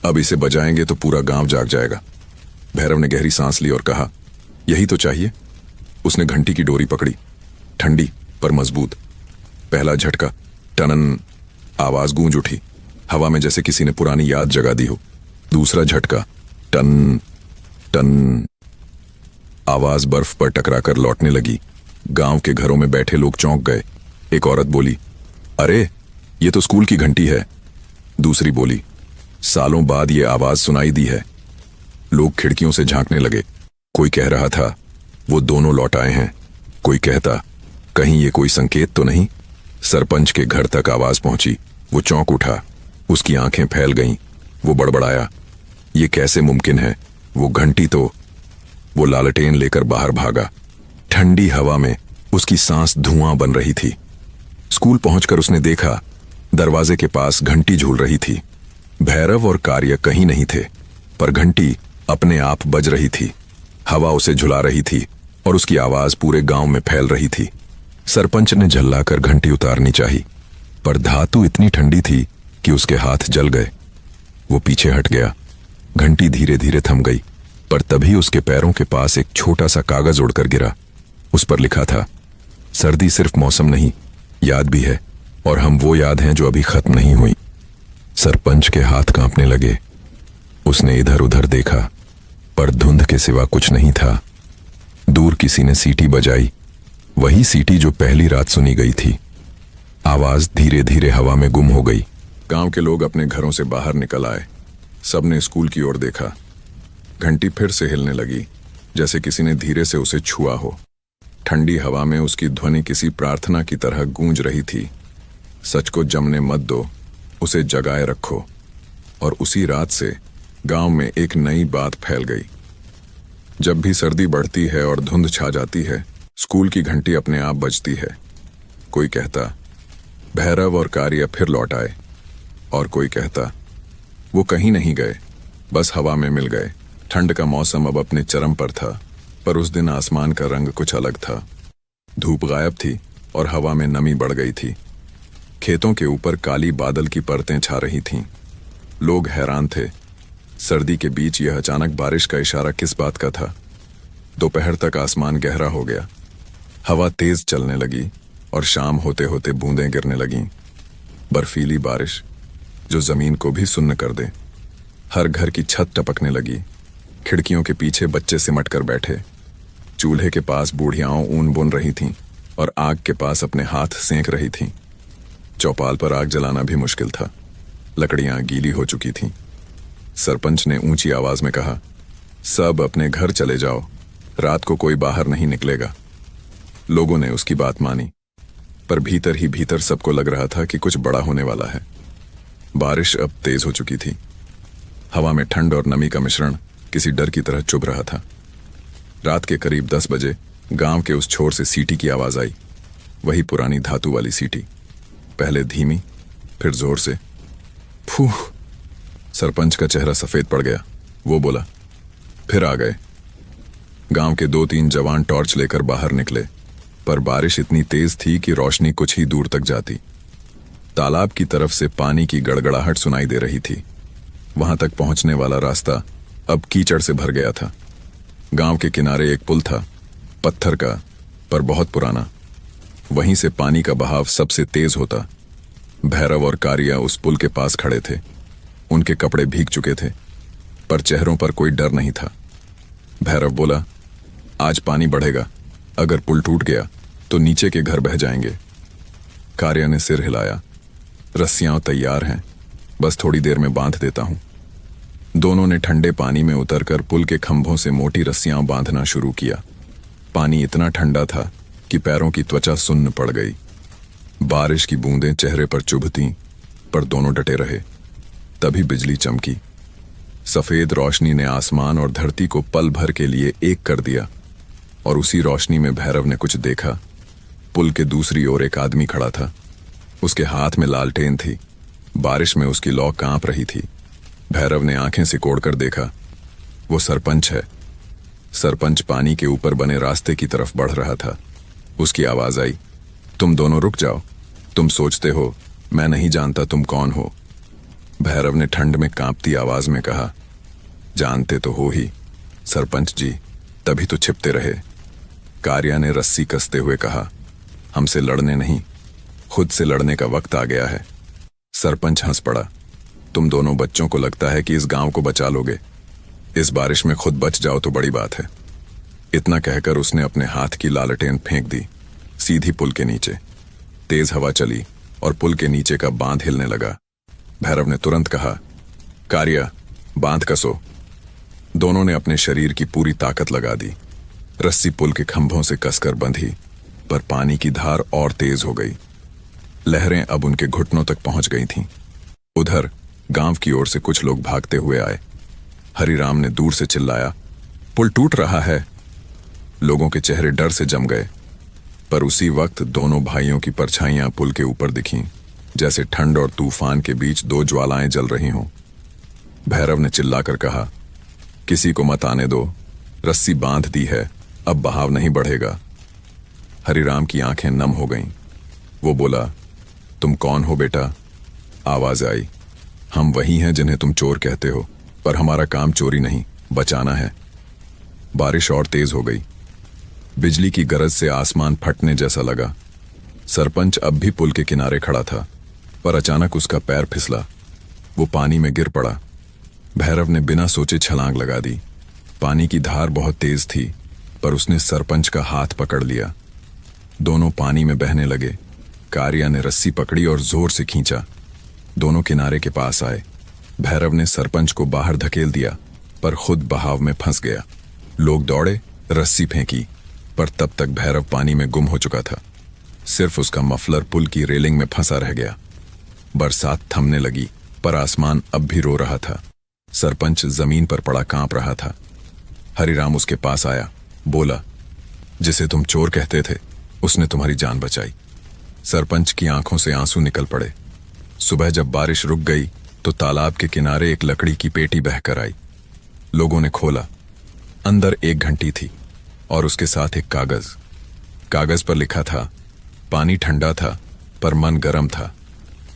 अब इसे बजाएंगे तो पूरा गांव जाग जाएगा। भैरव ने गहरी सांस ली और कहा, यही तो चाहिए। उसने घंटी की डोरी पकड़ी, ठंडी पर मजबूत। पहला झटका, टनन, आवाज गूंज उठी, हवा में जैसे किसी ने पुरानी याद जगा दी हो। दूसरा झटका, टन टन, आवाज बर्फ पर टकराकर लौटने लगी। गांव के घरों में बैठे लोग चौंक गए। एक औरत बोली, अरे ये तो स्कूल की घंटी है। दूसरी बोली, सालों बाद ये आवाज सुनाई दी है। लोग खिड़कियों से झांकने लगे। कोई कह रहा था, वो दोनों लौट आए हैं। कोई कहता, कहीं ये कोई संकेत तो नहीं। सरपंच के घर तक आवाज पहुंची। वो चौंक उठा। उसकी आंखें फैल गईं। वो बड़बड़ाया, ये कैसे मुमकिन है? वो घंटी तो। वो लालटेन लेकर बाहर भागा। ठंडी हवा में उसकी सांस धुआं बन रही थी। स्कूल पहुंचकर उसने देखा, दरवाजे के पास घंटी झूल रही थी। भैरव और कार्य कहीं नहीं थे, पर घंटी अपने आप बज रही थी। हवा उसे झुला रही थी और उसकी आवाज पूरे गांव में फैल रही थी। सरपंच ने झल्लाकर घंटी उतारनी चाहिए, पर धातु इतनी ठंडी थी कि उसके हाथ जल गए। वो पीछे हट गया। घंटी धीरे धीरे थम गई, पर तभी उसके पैरों के पास एक छोटा सा कागज उड़कर गिरा। उस पर लिखा था, सर्दी सिर्फ मौसम नहीं, याद भी है, और हम वो याद हैं जो अभी खत्म नहीं हुई। सरपंच के हाथ कांपने लगे। उसने इधर उधर देखा, पर धुंध के सिवा कुछ नहीं था। दूर किसी ने सीटी बजाई, वही सीटी जो पहली रात सुनी गई थी। आवाज धीरे धीरे हवा में गुम हो गई। गांव के लोग अपने घरों से बाहर निकल आए। सबने स्कूल की ओर देखा। घंटी फिर से हिलने लगी, जैसे किसी ने धीरे से उसे छुआ हो। ठंडी हवा में उसकी ध्वनि किसी प्रार्थना की तरह गूंज रही थी। सच को जमने मत दो, उसे जगाए रखो। और उसी रात से गांव में एक नई बात फैल गई। जब भी सर्दी बढ़ती है और धुंध छा जाती है, स्कूल की घंटी अपने आप बजती है। कोई कहता, भैरव और कार्य फिर लौट आए, और कोई कहता, वो कहीं नहीं गए, बस हवा में मिल गए। ठंड का मौसम अब अपने चरम पर था, पर उस दिन आसमान का रंग कुछ अलग था। धूप गायब थी और हवा में नमी बढ़ गई थी। खेतों के ऊपर काली बादल की परतें छा रही थीं। लोग हैरान थे। सर्दी के बीच यह अचानक बारिश का इशारा किस बात का था? दोपहर तक आसमान गहरा हो गया। हवा तेज चलने लगी और शाम होते होते बूंदें गिरने लगीं। बर्फीली बारिश जो जमीन को भी सुन्न कर दे। हर घर की छत टपकने लगी। खिड़कियों के पीछे बच्चे सिमट कर बैठे। चूल्हे के पास बूढ़ियाओं ऊन बुन रही थीं और आग के पास अपने हाथ सेंक रही थीं। चौपाल पर आग जलाना भी मुश्किल था। लकड़ियां गीली हो चुकी थीं। सरपंच ने ऊंची आवाज में कहा, सब अपने घर चले जाओ, रात को कोई बाहर नहीं निकलेगा। लोगों ने उसकी बात मानी, पर भीतर ही भीतर सबको लग रहा था कि कुछ बड़ा होने वाला है। बारिश अब तेज हो चुकी थी। हवा में ठंड और नमी का मिश्रण किसी डर की तरह चुभ रहा था। रात के करीब 10 बजे गांव के उस छोर से सीटी की आवाज आई। वही पुरानी धातु वाली सीटी, पहले धीमी, फिर जोर से। फूह! सरपंच का चेहरा सफेद पड़ गया। वो बोला, फिर आ गए। गांव के 2-3 जवान टॉर्च लेकर बाहर निकले, पर बारिश इतनी तेज थी कि रोशनी कुछ ही दूर तक जाती। तालाब की तरफ से पानी की गड़गड़ाहट सुनाई दे रही थी। वहां तक पहुंचने वाला रास्ता अब कीचड़ से भर गया था। गांव के किनारे एक पुल था, पत्थर का, पर बहुत पुराना। वहीं से पानी का बहाव सबसे तेज होता। भैरव और कारिया उस पुल के पास खड़े थे। उनके कपड़े भीग चुके थे, पर चेहरों पर कोई डर नहीं था। भैरव बोला, आज पानी बढ़ेगा, अगर पुल टूट गया तो नीचे के घर बह जाएंगे। कारिया ने सिर हिलाया, रस्सियां तैयार हैं, बस थोड़ी देर में बांध देता हूं। दोनों ने ठंडे पानी में उतरकर पुल के खंभों से मोटी रस्सियां बांधना शुरू किया। पानी इतना ठंडा था कि पैरों की त्वचा सुन्न पड़ गई। बारिश की बूंदें चेहरे पर चुभतीं, पर दोनों डटे रहे। तभी बिजली चमकी। सफेद रोशनी ने आसमान और धरती को पल भर के लिए एक कर दिया, और उसी रोशनी में भैरव ने कुछ देखा। पुल के दूसरी ओर एक आदमी खड़ा था। उसके हाथ में लालटेन थी। बारिश में उसकी लौ कांप रही थी। भैरव ने आंखें सिकोड़कर देखा। वो सरपंच है। सरपंच पानी के ऊपर बने रास्ते की तरफ बढ़ रहा था। उसकी आवाज आई, तुम दोनों रुक जाओ। तुम सोचते हो मैं नहीं जानता तुम कौन हो। भैरव ने ठंड में कांपती आवाज में कहा, जानते तो हो ही सरपंच जी, तभी तो छिपते रहे। कारिया ने रस्सी कसते हुए कहा, हमसे लड़ने नहीं, खुद से लड़ने का वक्त आ गया है। सरपंच हंस पड़ा, तुम दोनों बच्चों को लगता है कि इस गांव को बचा लोगे। इस बारिश में खुद बच जाओ तो बड़ी बात है। इतना कहकर उसने अपने हाथ की लालटेन फेंक दी, सीधी पुल के नीचे। तेज हवा चली और पुल के नीचे का बांध हिलने लगा। भैरव ने तुरंत कहा, कारिया, बांध कसो। दोनों ने अपने शरीर की पूरी ताकत लगा दी। रस्सी पुल के खंभों से कसकर बंधी, पर पानी की धार और तेज हो गई। लहरें अब उनके घुटनों तक पहुंच गई थीं। उधर गांव की ओर से कुछ लोग भागते हुए आए। हरिराम ने दूर से चिल्लाया, पुल टूट रहा है। लोगों के चेहरे डर से जम गए, पर उसी वक्त दोनों भाइयों की परछाइयां पुल के ऊपर दिखीं, जैसे ठंड और तूफान के बीच दो ज्वालाएं जल रही हों। भैरव ने चिल्लाकर कहा, किसी को मत आने दो, रस्सी बांध दी है, अब बहाव नहीं बढ़ेगा। हरिराम की आंखें नम हो गईं। वो बोला, तुम कौन हो बेटा? आवाज आई, हम वही हैं जिन्हें तुम चोर कहते हो, पर हमारा काम चोरी नहीं, बचाना है। बारिश और तेज हो गई। बिजली की गरज से आसमान फटने जैसा लगा। सरपंच अब भी पुल के किनारे खड़ा था, पर अचानक उसका पैर फिसला। वो पानी में गिर पड़ा। भैरव ने बिना सोचे छलांग लगा दी। पानी की धार बहुत तेज थी, पर उसने सरपंच का हाथ पकड़ लिया। दोनों पानी में बहने लगे। कारिया ने रस्सी पकड़ी और जोर से खींचा। दोनों किनारे के पास आए। भैरव ने सरपंच को बाहर धकेल दिया, पर खुद बहाव में फंस गया। लोग दौड़े, रस्सी फेंकी, पर तब तक भैरव पानी में गुम हो चुका था। सिर्फ उसका मफलर पुल की रेलिंग में फंसा रह गया। बरसात थमने लगी, पर आसमान अब भी रो रहा था। सरपंच जमीन पर पड़ा कांप रहा था। हरिराम उसके पास आया, बोला, जिसे तुम चोर कहते थे उसने तुम्हारी जान बचाई। सरपंच की आंखों से आंसू निकल पड़े। सुबह जब बारिश रुक गई तो तालाब के किनारे एक लकड़ी की पेटी बहकर आई। लोगों ने खोला। अंदर एक घंटी थी और उसके साथ एक कागज। कागज पर लिखा था, पानी ठंडा था पर मन गर्म था,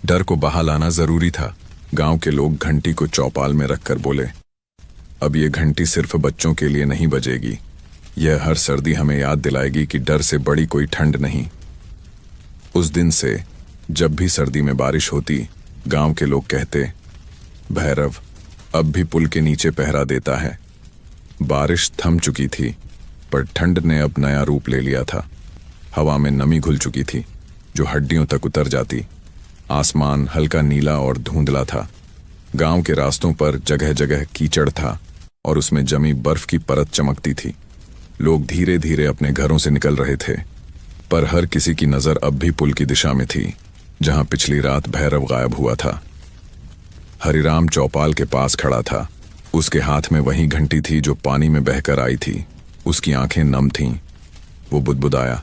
डर को बहा लाना जरूरी था। गांव के लोग घंटी को चौपाल में रखकर बोले, अब ये घंटी सिर्फ बच्चों के लिए नहीं बजेगी, यह हर सर्दी हमें याद दिलाएगी कि डर से बड़ी कोई ठंड नहीं। उस दिन से जब भी सर्दी में बारिश होती, गांव के लोग कहते, भैरव अब भी पुल के नीचे पहरा देता है। बारिश थम चुकी थी, पर ठंड ने अब नया रूप ले लिया था। हवा में नमी घुल चुकी थी, जो हड्डियों तक उतर जाती। आसमान हल्का नीला और धुंधला था। गांव के रास्तों पर जगह जगह कीचड़ था और उसमें जमी बर्फ की परत चमकती थी। लोग धीरे धीरे अपने घरों से निकल रहे थे, पर हर किसी की नजर अब भी पुल की दिशा में थी, जहां पिछली रात भैरव गायब हुआ था। हरिराम चौपाल के पास खड़ा था। उसके हाथ में वही घंटी थी जो पानी में बहकर आई थी। उसकी आंखें नम थीं। वो बुदबुदाया,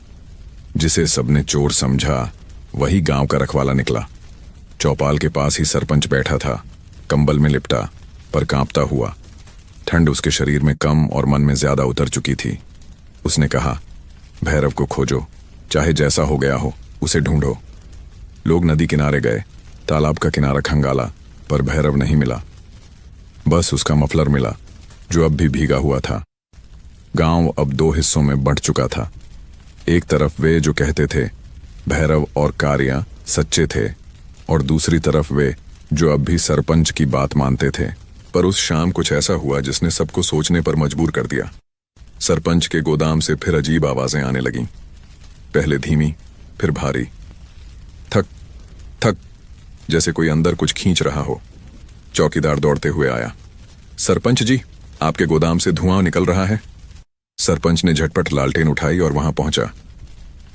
जिसे सबने चोर समझा वही गांव का रखवाला निकला। चौपाल के पास ही सरपंच बैठा था, कंबल में लिपटा, पर कांपता हुआ। ठंड उसके शरीर में कम और मन में ज्यादा उतर चुकी थी। उसने कहा, भैरव को खोजो, चाहे जैसा हो गया हो, उसे ढूंढो। लोग नदी किनारे गए, तालाब का किनारा खंगाला, पर भैरव नहीं मिला। बस उसका मफलर मिला, जो अब भी भीगा हुआ था। गांव अब दो हिस्सों में बंट चुका था। एक तरफ वे जो कहते थे भैरव और कारिया सच्चे थे, और दूसरी तरफ वे जो अब भी सरपंच की बात मानते थे। पर उस शाम कुछ ऐसा हुआ जिसने सबको सोचने पर मजबूर कर दिया। सरपंच के गोदाम से फिर अजीब आवाजें आने लगीं, पहले धीमी, फिर भारी। थक थक, जैसे कोई अंदर कुछ खींच रहा हो। चौकीदार दौड़ते हुए आया। सरपंच जी, आपके गोदाम से धुआं निकल रहा है। सरपंच ने झटपट लालटेन उठाई और वहां पहुंचा।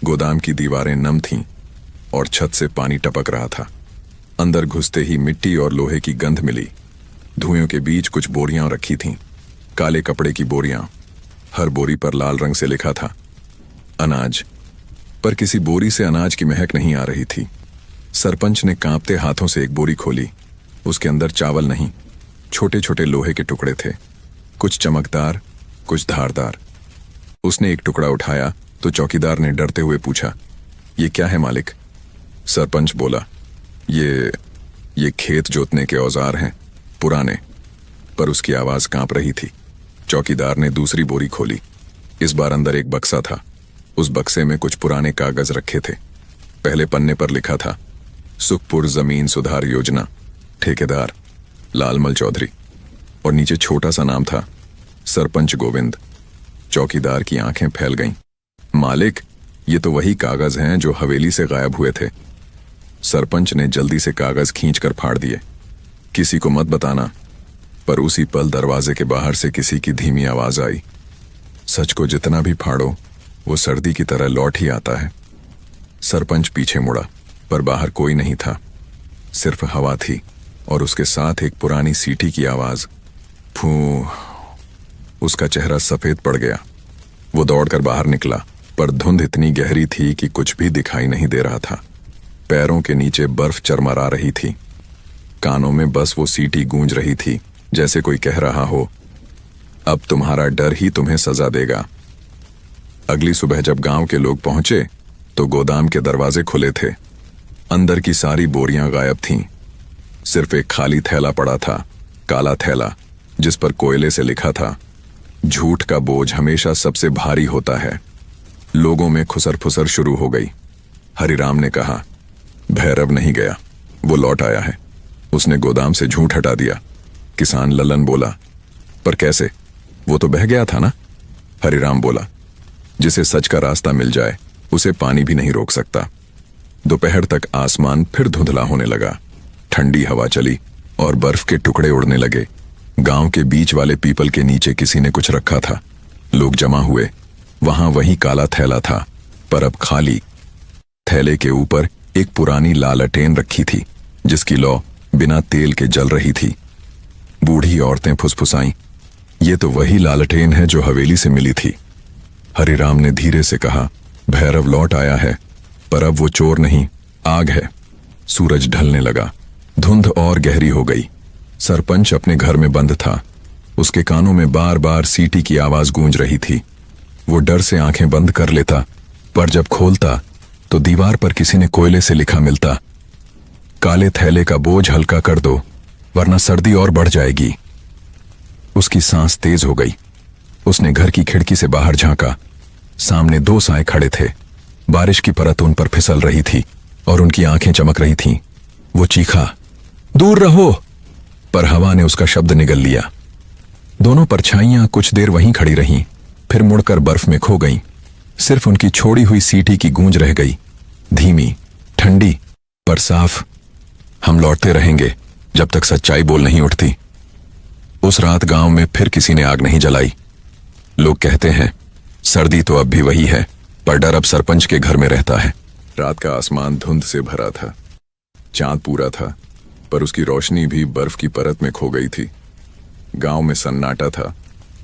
गोदाम की दीवारें नम थीं और छत से पानी टपक रहा था। अंदर घुसते ही मिट्टी और लोहे की गंध मिली। धुएं के बीच कुछ बोरियां रखी थीं, काले कपड़े की बोरियां। हर बोरी पर लाल रंग से लिखा था अनाज, पर किसी बोरी से अनाज की महक नहीं आ रही थी। सरपंच ने कांपते हाथों से एक बोरी खोली। उसके अंदर चावल नहीं, छोटे छोटे लोहे के टुकड़े थे, कुछ चमकदार, कुछ धारदार। उसने एक टुकड़ा उठाया तो चौकीदार ने डरते हुए पूछा, ये क्या है मालिक? सरपंच बोला, ये खेत जोतने के औजार हैं, पुराने। पर उसकी आवाज कांप रही थी। चौकीदार ने दूसरी बोरी खोली। इस बार अंदर एक बक्सा था। उस बक्से में कुछ पुराने कागज रखे थे। पहले पन्ने पर लिखा था सुखपुर जमीन सुधार योजना, ठेकेदार लालमल चौधरी, और नीचे छोटा सा नाम था सरपंच गोविंद। चौकीदार की आंखें फैल गईं। मालिक, ये तो वही कागज हैं जो हवेली से गायब हुए थे। सरपंच ने जल्दी से कागज खींचकर फाड़ दिए। किसी को मत बताना। पर उसी पल दरवाजे के बाहर से किसी की धीमी आवाज आई, सच को जितना भी फाड़ो वो सर्दी की तरह लौट ही आता है। सरपंच पीछे मुड़ा, पर बाहर कोई नहीं था। सिर्फ हवा थी और उसके साथ एक पुरानी सीटी की आवाज, फू। उसका चेहरा सफेद पड़ गया। वो दौड़कर बाहर निकला, पर धुंध इतनी गहरी थी कि कुछ भी दिखाई नहीं दे रहा था। पैरों के नीचे बर्फ चरमरा रही थी। कानों में बस वो सीटी गूंज रही थी, जैसे कोई कह रहा हो, अब तुम्हारा डर ही तुम्हें सजा देगा। अगली सुबह जब गांव के लोग पहुंचे तो गोदाम के दरवाजे खुले थे। अंदर की सारी बोरियां गायब थीं। सिर्फ एक खाली थैला पड़ा था, काला थैला, जिस पर कोयले से लिखा था, झूठ का बोझ हमेशा सबसे भारी होता है। लोगों में खुसर फुसर शुरू हो गई। हरिराम ने कहा, भैरव नहीं गया, वो लौट आया है। उसने गोदाम से झूठ हटा दिया। किसान ललन बोला, पर कैसे? वो तो बह गया था ना? हरिराम बोला, जिसे सच का रास्ता मिल जाए उसे पानी भी नहीं रोक सकता। दोपहर तक आसमान फिर धुंधला होने लगा। ठंडी हवा चली और बर्फ के टुकड़े उड़ने लगे। गांव के बीच वाले पीपल के नीचे किसी ने कुछ रखा था। लोग जमा हुए। वहां वही काला थैला था, पर अब खाली। थैले के ऊपर एक पुरानी लालटेन रखी थी, जिसकी लौ बिना तेल के जल रही थी। बूढ़ी औरतें फुसफुसाईं, ये तो वही लालटेन है जो हवेली से मिली थी। हरिराम ने धीरे से कहा, भैरव लौट आया है, पर अब वो चोर नहीं, आग है। सूरज ढलने लगा। धुंध और गहरी हो गई। सरपंच अपने घर में बंद था। उसके कानों में बार बार सीटी की आवाज गूंज रही थी। वो डर से आंखें बंद कर लेता, पर जब खोलता तो दीवार पर किसी ने कोयले से लिखा मिलता, काले थैले का बोझ हल्का कर दो, वरना सर्दी और बढ़ जाएगी। उसकी सांस तेज हो गई। उसने घर की खिड़की से बाहर झांका। सामने दो साए खड़े थे। बारिश की परत उन पर फिसल रही थी और उनकी आंखें चमक रही थीं। वो चीखा, दूर रहो, पर हवा ने उसका शब्द निगल लिया। दोनों परछाइयां कुछ देर वहीं खड़ी रहीं, फिर मुड़कर बर्फ में खो गईं। सिर्फ उनकी छोड़ी हुई सीटी की गूंज रह गई, धीमी, ठंडी, पर साफ। हम लौटते रहेंगे जब तक सच्चाई बोल नहीं उठती। उस रात गांव में फिर किसी ने आग नहीं जलाई। लोग कहते हैं सर्दी तो अब भी वही है, पर डर अब सरपंच के घर में रहता है। रात का आसमान धुंध से भरा था। चांद पूरा था, पर उसकी रोशनी भी बर्फ की परत में खो गई थी। गांव में सन्नाटा था।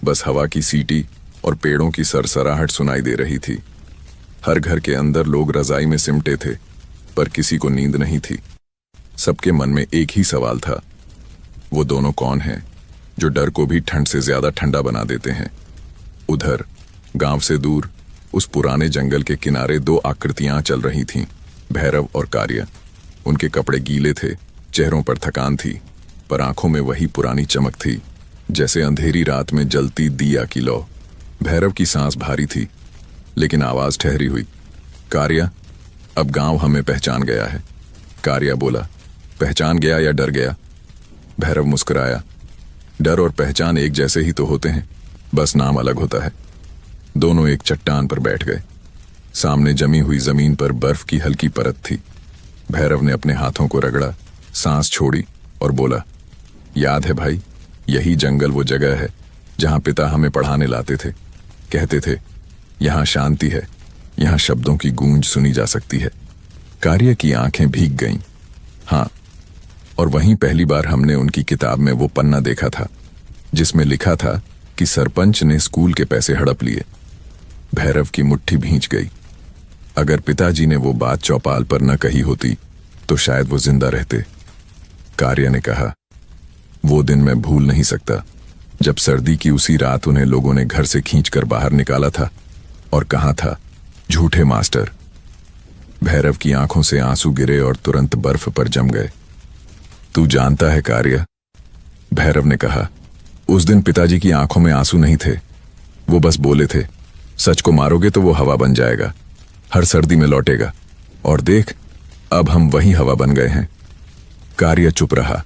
बस हवा की सीटी और पेड़ों की सरसराहट सुनाई दे रही थी। हर घर के अंदर लोग रजाई में सिमटे थे, पर किसी को नींद नहीं थी। सबके मन में एक ही सवाल था, वो दोनों कौन हैं जो डर को भी ठंड से ज्यादा ठंडा बना देते हैं। उधर गांव से दूर उस पुराने जंगल के किनारे दो आकृतियां चल रही थीं, भैरव और कार्य। उनके कपड़े गीले थे, चेहरों पर थकान थी, पर आंखों में वही पुरानी चमक थी, जैसे अंधेरी रात में जलती दिया की लौ। भैरव की सांस भारी थी, लेकिन आवाज ठहरी हुई। कार्य, अब गांव हमें पहचान गया है। कार्य बोला, पहचान गया या डर गया? भैरव मुस्कुराया, डर और पहचान एक जैसे ही तो होते हैं, बस नाम अलग होता है। दोनों एक चट्टान पर बैठ गए। सामने जमी हुई जमीन पर बर्फ की हल्की परत थी। भैरव ने अपने हाथों को रगड़ा, सांस छोड़ी और बोला, याद है भाई, यही जंगल वो जगह है जहां पिता हमें पढ़ाने लाते थे। कहते थे, यहां शांति है, यहां शब्दों की गूंज सुनी जा सकती है। कार्य की आंखें भीग गईं। हाँ, और वहीं पहली बार हमने उनकी किताब में वो पन्ना देखा था जिसमें लिखा था कि सरपंच ने स्कूल के पैसे हड़प लिए। भैरव की मुट्ठी भींच गई। अगर पिताजी ने वो बात चौपाल पर न कही होती तो शायद वो जिंदा रहते। कार्य ने कहा, वो दिन मैं भूल नहीं सकता जब सर्दी की उसी रात उन्हें लोगों ने घर से खींचकर बाहर निकाला था और कहा था, झूठे मास्टर। भैरव की आंखों से आंसू गिरे और तुरंत बर्फ पर जम गए। तू जानता है कार्य, भैरव ने कहा, उस दिन पिताजी की आंखों में आंसू नहीं थे। वो बस बोले थे, सच को मारोगे तो वो हवा बन जाएगा, हर सर्दी में लौटेगा। और देख, अब हम वही हवा बन गए हैं। कार्य चुप रहा।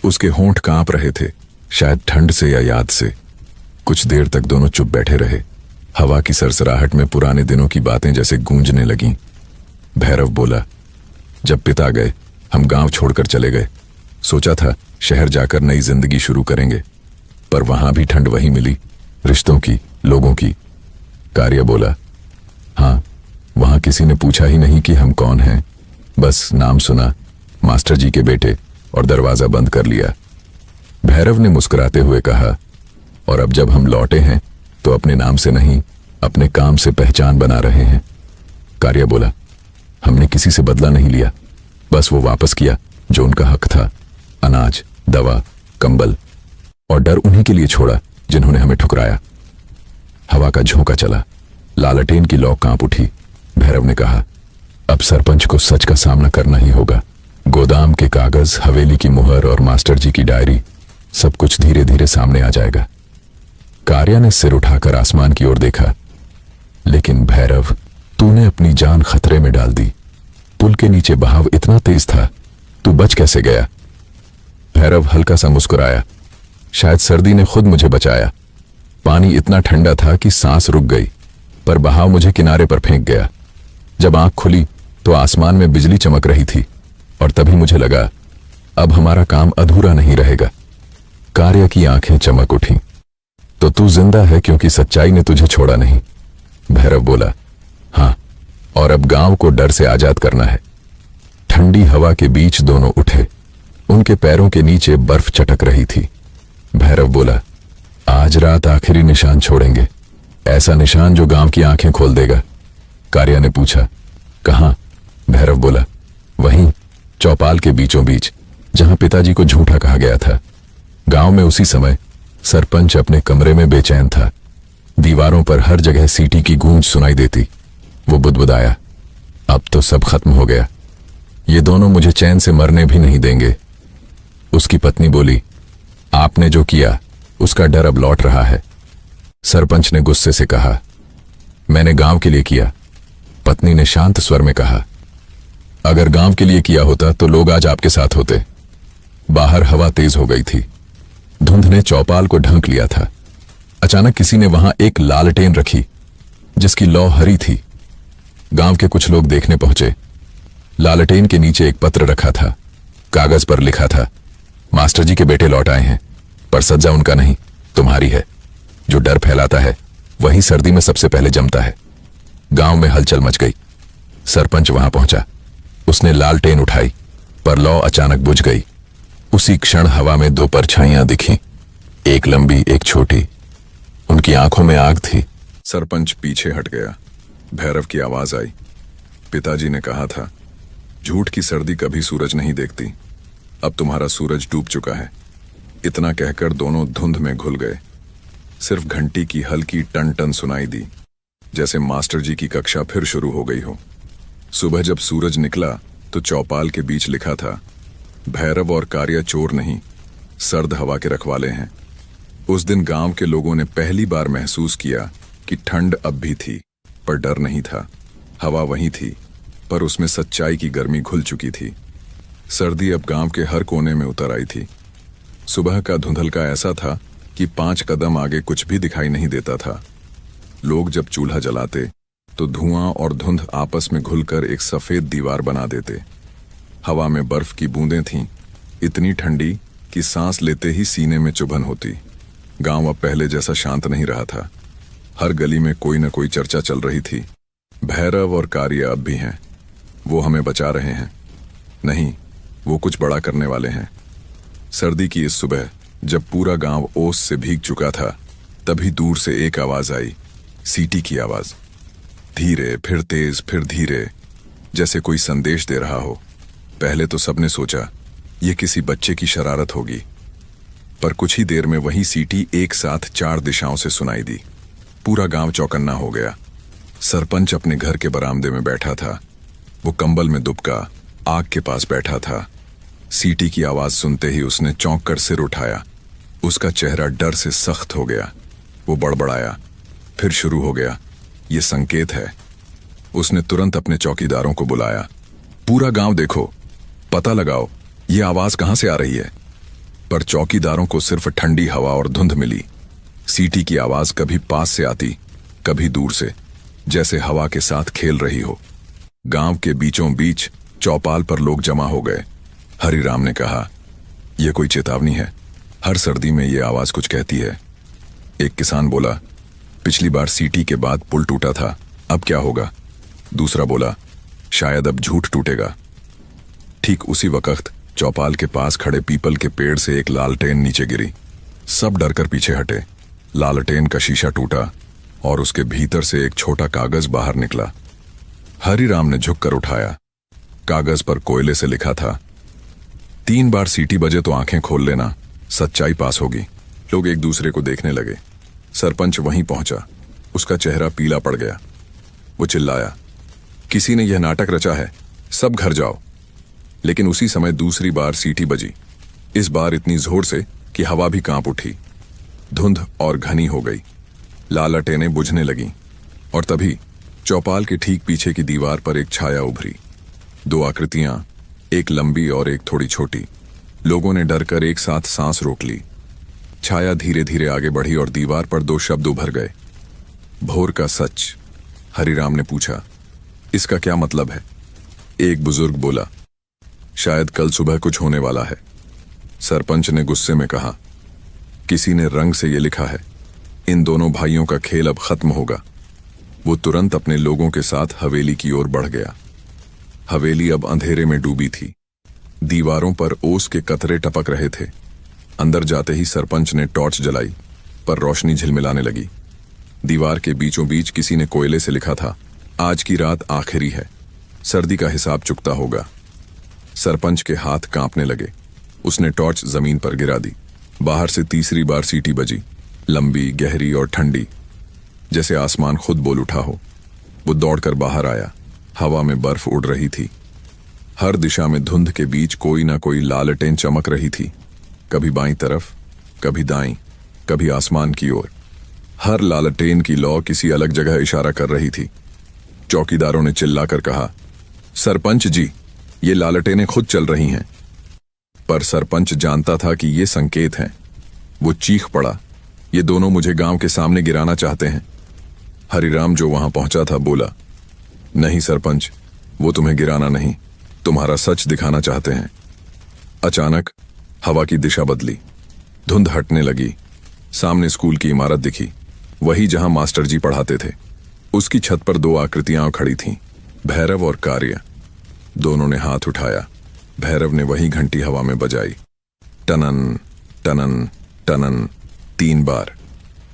उसके होंठ कांप रहे थे, शायद ठंड से या याद से। कुछ देर तक दोनों चुप बैठे रहे। हवा की सरसराहट में पुराने दिनों की बातें जैसे गूंजने लगीं। भैरव बोला, जब पिता गए हम गांव छोड़कर चले गए। सोचा था शहर जाकर नई जिंदगी शुरू करेंगे, पर वहां भी ठंड वही मिली, रिश्तों की, लोगों की। कार्य बोला, हाँ, वहां किसी ने पूछा ही नहीं कि हम कौन हैं, बस नाम सुना, मास्टर जी के बेटे, और दरवाजा बंद कर लिया। भैरव ने मुस्कुराते हुए कहा, और अब जब हम लौटे हैं तो अपने नाम से नहीं, अपने काम से पहचान बना रहे हैं। कार्य बोला, हमने किसी से बदला नहीं लिया, बस वो वापस किया जो उनका हक था, अनाज, दवा, कंबल, और डर उन्हीं के लिए छोड़ा जिन्होंने हमें ठुकराया। हवा का झोंका चला, लालटेन की लौ कांप उठी। भैरव ने कहा, अब सरपंच को सच का सामना करना ही होगा। गोदाम के कागज, हवेली की मुहर और मास्टर जी की डायरी, सब कुछ धीरे धीरे सामने आ जाएगा। कार्य ने सिर उठाकर आसमान की ओर देखा। लेकिन भैरव, तूने अपनी जान खतरे में डाल दी। पुल के नीचे बहाव इतना तेज था, तू बच कैसे गया? भैरव हल्का सा मुस्कुराया, शायद सर्दी ने खुद मुझे बचाया। पानी इतना ठंडा था कि सांस रुक गई, पर बहाव मुझे किनारे पर फेंक गया। जब आंख खुली तो आसमान में बिजली चमक रही थी, और तभी मुझे लगा अब हमारा काम अधूरा नहीं रहेगा। कार्य की आंखें चमक उठी। तो तू जिंदा है क्योंकि सच्चाई ने तुझे छोड़ा नहीं। भैरव बोला, हाँ, और अब गांव को डर से आजाद करना है। ठंडी हवा के बीच दोनों उठे। उनके पैरों के नीचे बर्फ चटक रही थी। भैरव बोला, आज रात आखिरी निशान छोड़ेंगे, ऐसा निशान जो गांव की आंखें खोल देगा। कार्य ने पूछा, कहां? भैरव बोला, वहीं चौपाल के बीचों बीच जहां पिताजी को झूठा कहा गया था। गांव में उसी समय सरपंच अपने कमरे में बेचैन था। दीवारों पर हर जगह सीटी की गूंज सुनाई देती। वो बुदबुदाया, अब तो सब खत्म हो गया, ये दोनों मुझे चैन से मरने भी नहीं देंगे। उसकी पत्नी बोली, आपने जो किया उसका डर अब लौट रहा है। सरपंच ने गुस्से से कहा, मैंने गांव के लिए किया। पत्नी ने शांत स्वर में कहा, अगर गांव के लिए किया होता तो लोग आज आपके साथ होते। बाहर हवा तेज हो गई थी। धुंध ने चौपाल को ढंक लिया था। अचानक किसी ने वहां एक लालटेन रखी जिसकी लौ हरी थी। गांव के कुछ लोग देखने पहुंचे। लालटेन के नीचे एक पत्र रखा था। कागज पर लिखा था, मास्टर जी के बेटे लौट आए हैं, पर सज्जा उनका नहीं, तुम्हारी है। जो डर फैलाता है वही सर्दी में सबसे पहले जमता है। गांव में हलचल मच गई। सरपंच वहां पहुंचा। उसने लालटेन उठाई, पर लौ अचानक बुझ गई। उसी क्षण हवा में दो परछाइयां दिखीं, एक लंबी एक छोटी। उनकी आंखों में आग थी। सरपंच पीछे हट गया। भैरव की आवाज आई, पिताजी ने कहा था, झूठ की सर्दी कभी सूरज नहीं देखती। अब तुम्हारा सूरज डूब चुका है। इतना कहकर दोनों धुंध में घुल गए। सिर्फ घंटी की हल्की टन टन सुनाई दी, जैसे मास्टर जी की कक्षा फिर शुरू हो गई हो। सुबह जब सूरज निकला तो चौपाल के बीच लिखा था, भैरव और कार्या चोर नहीं, सर्द हवा के रखवाले हैं। उस दिन गांव के लोगों ने पहली बार महसूस किया कि ठंड अब भी थी, पर डर नहीं था। हवा वहीं थी, पर उसमें सच्चाई की गर्मी घुल चुकी थी। सर्दी अब गांव के हर कोने में उतर आई थी। सुबह का धुंधलका ऐसा था कि 5 कदम आगे कुछ भी दिखाई नहीं देता था। लोग जब चूल्हा जलाते तो धुआं और धुंध आपस में घुलकर एक सफेद दीवार बना देते। हवा में बर्फ की बूंदें थीं, इतनी ठंडी कि सांस लेते ही सीने में चुभन होती। गांव अब पहले जैसा शांत नहीं रहा था। हर गली में कोई न कोई चर्चा चल रही थी। भैरव और कार्य अब भी हैं, वो हमें बचा रहे हैं। नहीं, वो कुछ बड़ा करने वाले हैं। सर्दी की इस सुबह जब पूरा गांव ओस से भीग चुका था, तभी दूर से एक आवाज आई, सीटी की आवाज। धीरे, फिर तेज, फिर धीरे, जैसे कोई संदेश दे रहा हो। पहले तो सबने सोचा ये किसी बच्चे की शरारत होगी, पर कुछ ही देर में वही सीटी एक साथ 4 दिशाओं से सुनाई दी। पूरा गांव चौकन्ना हो गया। सरपंच अपने घर के बरामदे में बैठा था। वो कंबल में दुबका आग के पास बैठा था। सीटी की आवाज सुनते ही उसने चौंक कर सिर उठाया। उसका चेहरा डर से सख्त हो गया। वो बड़बड़ाया, फिर शुरू हो गया, ये संकेत है। उसने तुरंत अपने चौकीदारों को बुलाया। पूरा गांव देखो, पता लगाओ ये आवाज कहां से आ रही है। पर चौकीदारों को सिर्फ ठंडी हवा और धुंध मिली। सीटी की आवाज कभी पास से आती, कभी दूर से, जैसे हवा के साथ खेल रही हो। गांव के बीचों बीच चौपाल पर लोग जमा हो गए। हरिराम ने कहा, यह कोई चेतावनी है। हर सर्दी में यह आवाज कुछ कहती है। एक किसान बोला, पिछली बार सीटी के बाद पुल टूटा था, अब क्या होगा। दूसरा बोला, शायद अब झूठ टूटेगा। ठीक उसी वक्त चौपाल के पास खड़े पीपल के पेड़ से एक लालटेन नीचे गिरी। सब डरकर पीछे हटे। लालटेन का शीशा टूटा और उसके भीतर से एक छोटा कागज बाहर निकला। हरिराम ने झुककर उठाया। कागज पर कोयले से लिखा था, 3 बार सीटी बजे तो आंखें खोल लेना, सच्चाई पास होगी। लोग एक दूसरे को देखने लगे। सरपंच वहीं पहुंचा। उसका चेहरा पीला पड़ गया। वो चिल्लाया, किसी ने यह नाटक रचा है, सब घर जाओ। लेकिन उसी समय दूसरी बार सीटी बजी, इस बार इतनी जोर से कि हवा भी कांप उठी। धुंध और घनी हो गई। लालटेनें बुझने लगीं और तभी चौपाल के ठीक पीछे की दीवार पर एक छाया उभरी। 2 आकृतियां, एक लंबी और एक थोड़ी छोटी। लोगों ने डरकर एक साथ सांस रोक ली। छाया धीरे धीरे आगे बढ़ी और दीवार पर 2 शब्द उभर गए, भोर का सच। हरिराम ने पूछा, इसका क्या मतलब है। एक बुजुर्ग बोला, शायद कल सुबह कुछ होने वाला है। सरपंच ने गुस्से में कहा, किसी ने रंग से ये लिखा है, इन दोनों भाइयों का खेल अब खत्म होगा। वो तुरंत अपने लोगों के साथ हवेली की ओर बढ़ गया। हवेली अब अंधेरे में डूबी थी। दीवारों पर ओस के कतरे टपक रहे थे। अंदर जाते ही सरपंच ने टॉर्च जलाई, पर रोशनी झिलमिलाने लगी। दीवार के बीचों बीच किसी ने कोयले से लिखा था, आज की रात आखिरी है, सर्दी का हिसाब चुकता होगा। सरपंच के हाथ कांपने लगे। उसने टॉर्च जमीन पर गिरा दी। बाहर से तीसरी बार सीटी बजी, लंबी, गहरी और ठंडी, जैसे आसमान खुद बोल उठा हो। वो दौड़कर बाहर आया। हवा में बर्फ उड़ रही थी। हर दिशा में धुंध के बीच कोई ना कोई लालटेन चमक रही थी, कभी बाईं तरफ, कभी दाईं, कभी आसमान की ओर। हर लालटेन की लौ किसी अलग जगह इशारा कर रही थी। चौकीदारों ने चिल्लाकर कहा, सरपंच जी, ये लालटेनें खुद चल रही हैं। पर सरपंच जानता था कि ये संकेत हैं। वो चीख पड़ा, ये दोनों मुझे गांव के सामने गिराना चाहते हैं। हरिराम जो वहां पहुंचा था बोला, नहीं सरपंच, वो तुम्हें गिराना नहीं, तुम्हारा सच दिखाना चाहते हैं। अचानक हवा की दिशा बदली। धुंध हटने लगी। सामने स्कूल की इमारत दिखी, वही जहां मास्टर जी पढ़ाते थे। उसकी छत पर 2 आकृतियां खड़ी थीं, भैरव और कार्य। दोनों ने हाथ उठाया। भैरव ने वही घंटी हवा में बजाई, टनन टनन टनन, 3 बार।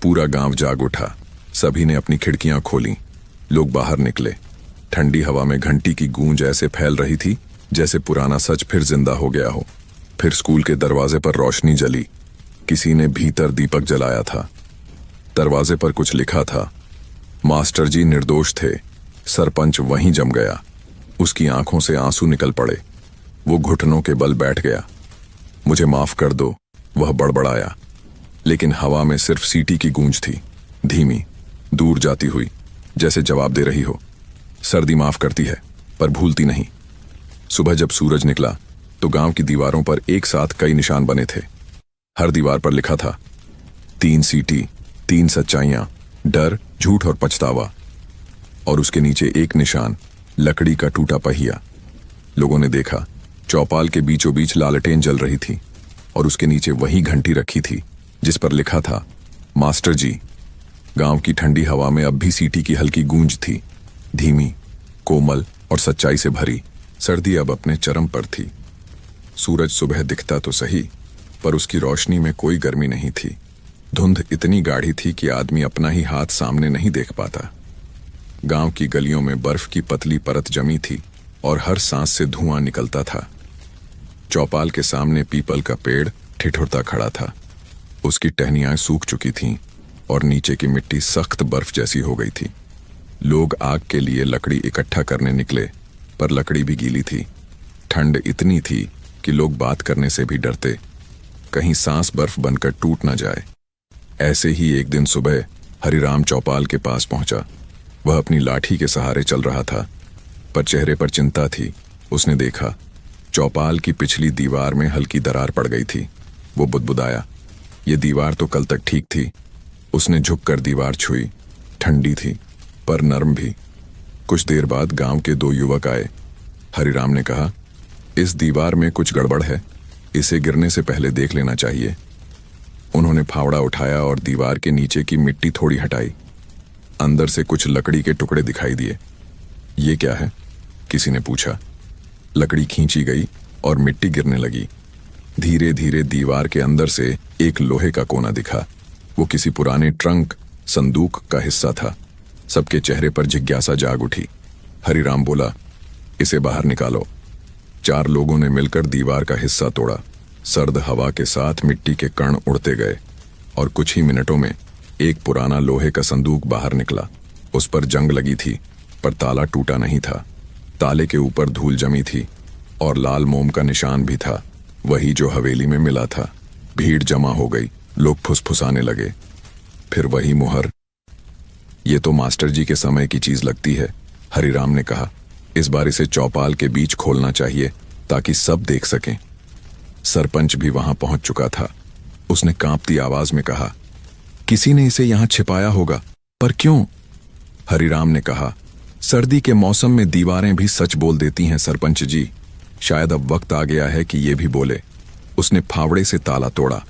पूरा गांव जाग उठा। सभी ने अपनी खिड़कियां खोलीं। लोग बाहर निकले। ठंडी हवा में घंटी की गूंज ऐसे फैल रही थी जैसे पुराना सच फिर जिंदा हो गया हो। फिर स्कूल के दरवाजे पर रोशनी जली। किसी ने भीतर दीपक जलाया था। दरवाजे पर कुछ लिखा था। मास्टर जी निर्दोष थे। सरपंच वहीं जम गया। उसकी आंखों से आंसू निकल पड़े। वो घुटनों के बल बैठ गया। मुझे माफ कर दो, वह बड़बड़ाया, लेकिन हवा में सिर्फ सीटी की गूंज थी, धीमी, दूर जाती हुई, जैसे जवाब दे रही हो। सर्दी माफ करती है पर भूलती नहीं। सुबह जब सूरज निकला तो गांव की दीवारों पर एक साथ कई निशान बने थे। हर दीवार पर लिखा था 3 सीटी, 3 सच्चाइयां, डर, झूठ और पछतावा। और उसके नीचे एक निशान, लकड़ी का टूटा पहिया। लोगों ने देखा, चौपाल के बीचों बीच लालटेन जल रही थी और उसके नीचे वही घंटी रखी थी जिस पर लिखा था मास्टर जी। गांव की ठंडी हवा में अब भी सीटी की हल्की गूंज थी, धीमी, कोमल और सच्चाई से भरी। सर्दी अब अपने चरम पर थी। सूरज सुबह दिखता तो सही, पर उसकी रोशनी में कोई गर्मी नहीं थी। धुंध इतनी गाढ़ी थी कि आदमी अपना ही हाथ सामने नहीं देख पाता। गांव की गलियों में बर्फ की पतली परत जमी थी और हर सांस से धुआं निकलता था। चौपाल के सामने पीपल का पेड़ ठिठुरता खड़ा था। उसकी टहनियां सूख चुकी थीं और नीचे की मिट्टी सख्त बर्फ जैसी हो गई थी। लोग आग के लिए लकड़ी इकट्ठा करने निकले, पर लकड़ी भी गीली थी। ठंड इतनी थी कि लोग बात करने से भी डरते, कहीं सांस बर्फ बनकर टूट न जाए। ऐसे ही एक दिन सुबह हरिराम चौपाल के पास पहुंचा। वह अपनी लाठी के सहारे चल रहा था, पर चेहरे पर चिंता थी। उसने देखा, चौपाल की पिछली दीवार में हल्की दरार पड़ गई थी। वो बुदबुदाया, ये दीवार तो कल तक ठीक थी। उसने झुककर दीवार छुई। ठंडी थी पर नरम भी। कुछ देर बाद गांव के 2 युवक आए। हरिराम ने कहा, इस दीवार में कुछ गड़बड़ है, इसे गिरने से पहले देख लेना चाहिए। उन्होंने फावड़ा उठाया और दीवार के नीचे की मिट्टी थोड़ी हटाई। अंदर से कुछ लकड़ी के टुकड़े दिखाई दिए। ये क्या है? किसी ने पूछा। लकड़ी खींची गई और मिट्टी गिरने लगी। धीरे धीरे दीवार के अंदर से एक लोहे का कोना दिखा। वो किसी पुराने ट्रंक, संदूक का हिस्सा था। सबके चेहरे पर जिज्ञासा जाग उठी। हरिराम बोला, इसे बाहर निकालो। 4 लोगों ने मिलकर दीवार का हिस्सा तोड़ा। सर्द हवा के साथ मिट्टी के कण उड़ते गए और कुछ ही मिनटों में एक पुराना लोहे का संदूक बाहर निकला। उस पर जंग लगी थी, पर ताला टूटा नहीं था। ताले के ऊपर धूल जमी थी और लाल मोम का निशान भी था, वही जो हवेली में मिला था। भीड़ जमा हो गई, लोग फुसफुसाने लगे। फिर वही मुहर। ये तो मास्टर जी के समय की चीज लगती है, हरिराम ने कहा। इस बार इसे चौपाल के बीच खोलना चाहिए ताकि सब देख सकें। सरपंच भी वहां पहुंच चुका था। उसने कांपती आवाज में कहा, किसी ने इसे यहां छिपाया होगा, पर क्यों? हरिराम ने कहा, सर्दी के मौसम में दीवारें भी सच बोल देती हैं सरपंच जी। शायद अब वक्त आ गया है कि ये भी बोले। उसने फावड़े से ताला तोड़ा।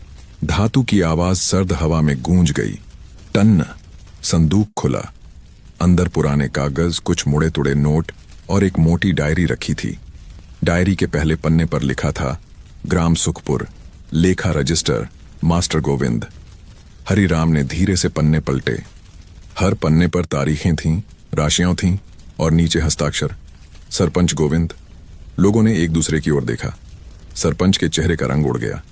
धातु की आवाज सर्द हवा में गूंज गई। टन। संदूक खुला। अंदर पुराने कागज, कुछ मुड़े तुड़े नोट और एक मोटी डायरी रखी थी। डायरी के पहले पन्ने पर लिखा था, ग्राम सुखपुर, लेखा रजिस्टर, मास्टर गोविंद। हरिराम ने धीरे से पन्ने पलटे। हर पन्ने पर तारीखें थीं, राशियां थीं और नीचे हस्ताक्षर, सरपंच गोविंद। लोगों ने एक दूसरे की ओर देखा। सरपंच के चेहरे का रंग उड़ गया।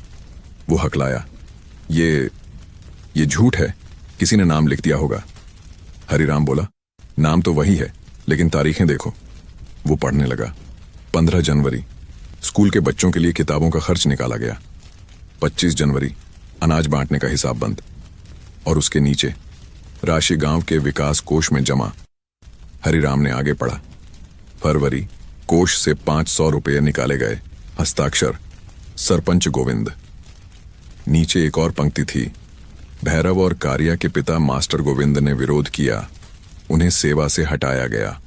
वो हकलाया, ये झूठ है, किसी ने नाम लिख दिया होगा। हरिराम बोला, नाम तो वही है, लेकिन तारीखें देखो। वो पढ़ने लगा। 15 जनवरी, स्कूल के बच्चों के लिए किताबों का खर्च निकाला गया। 25 जनवरी, अनाज बांटने का हिसाब बंद। और उसके नीचे, राशि गांव के विकास कोष में जमा। हरिराम ने आगे पढ़ा। फरवरी, कोष से 500 रुपये निकाले गए। हस्ताक्षर, सरपंच गोविंद। नीचे एक और पंक्ति थी, भैरव और कारिया के पिता मास्टर गोविंद ने विरोध किया, उन्हें सेवा से हटाया गया।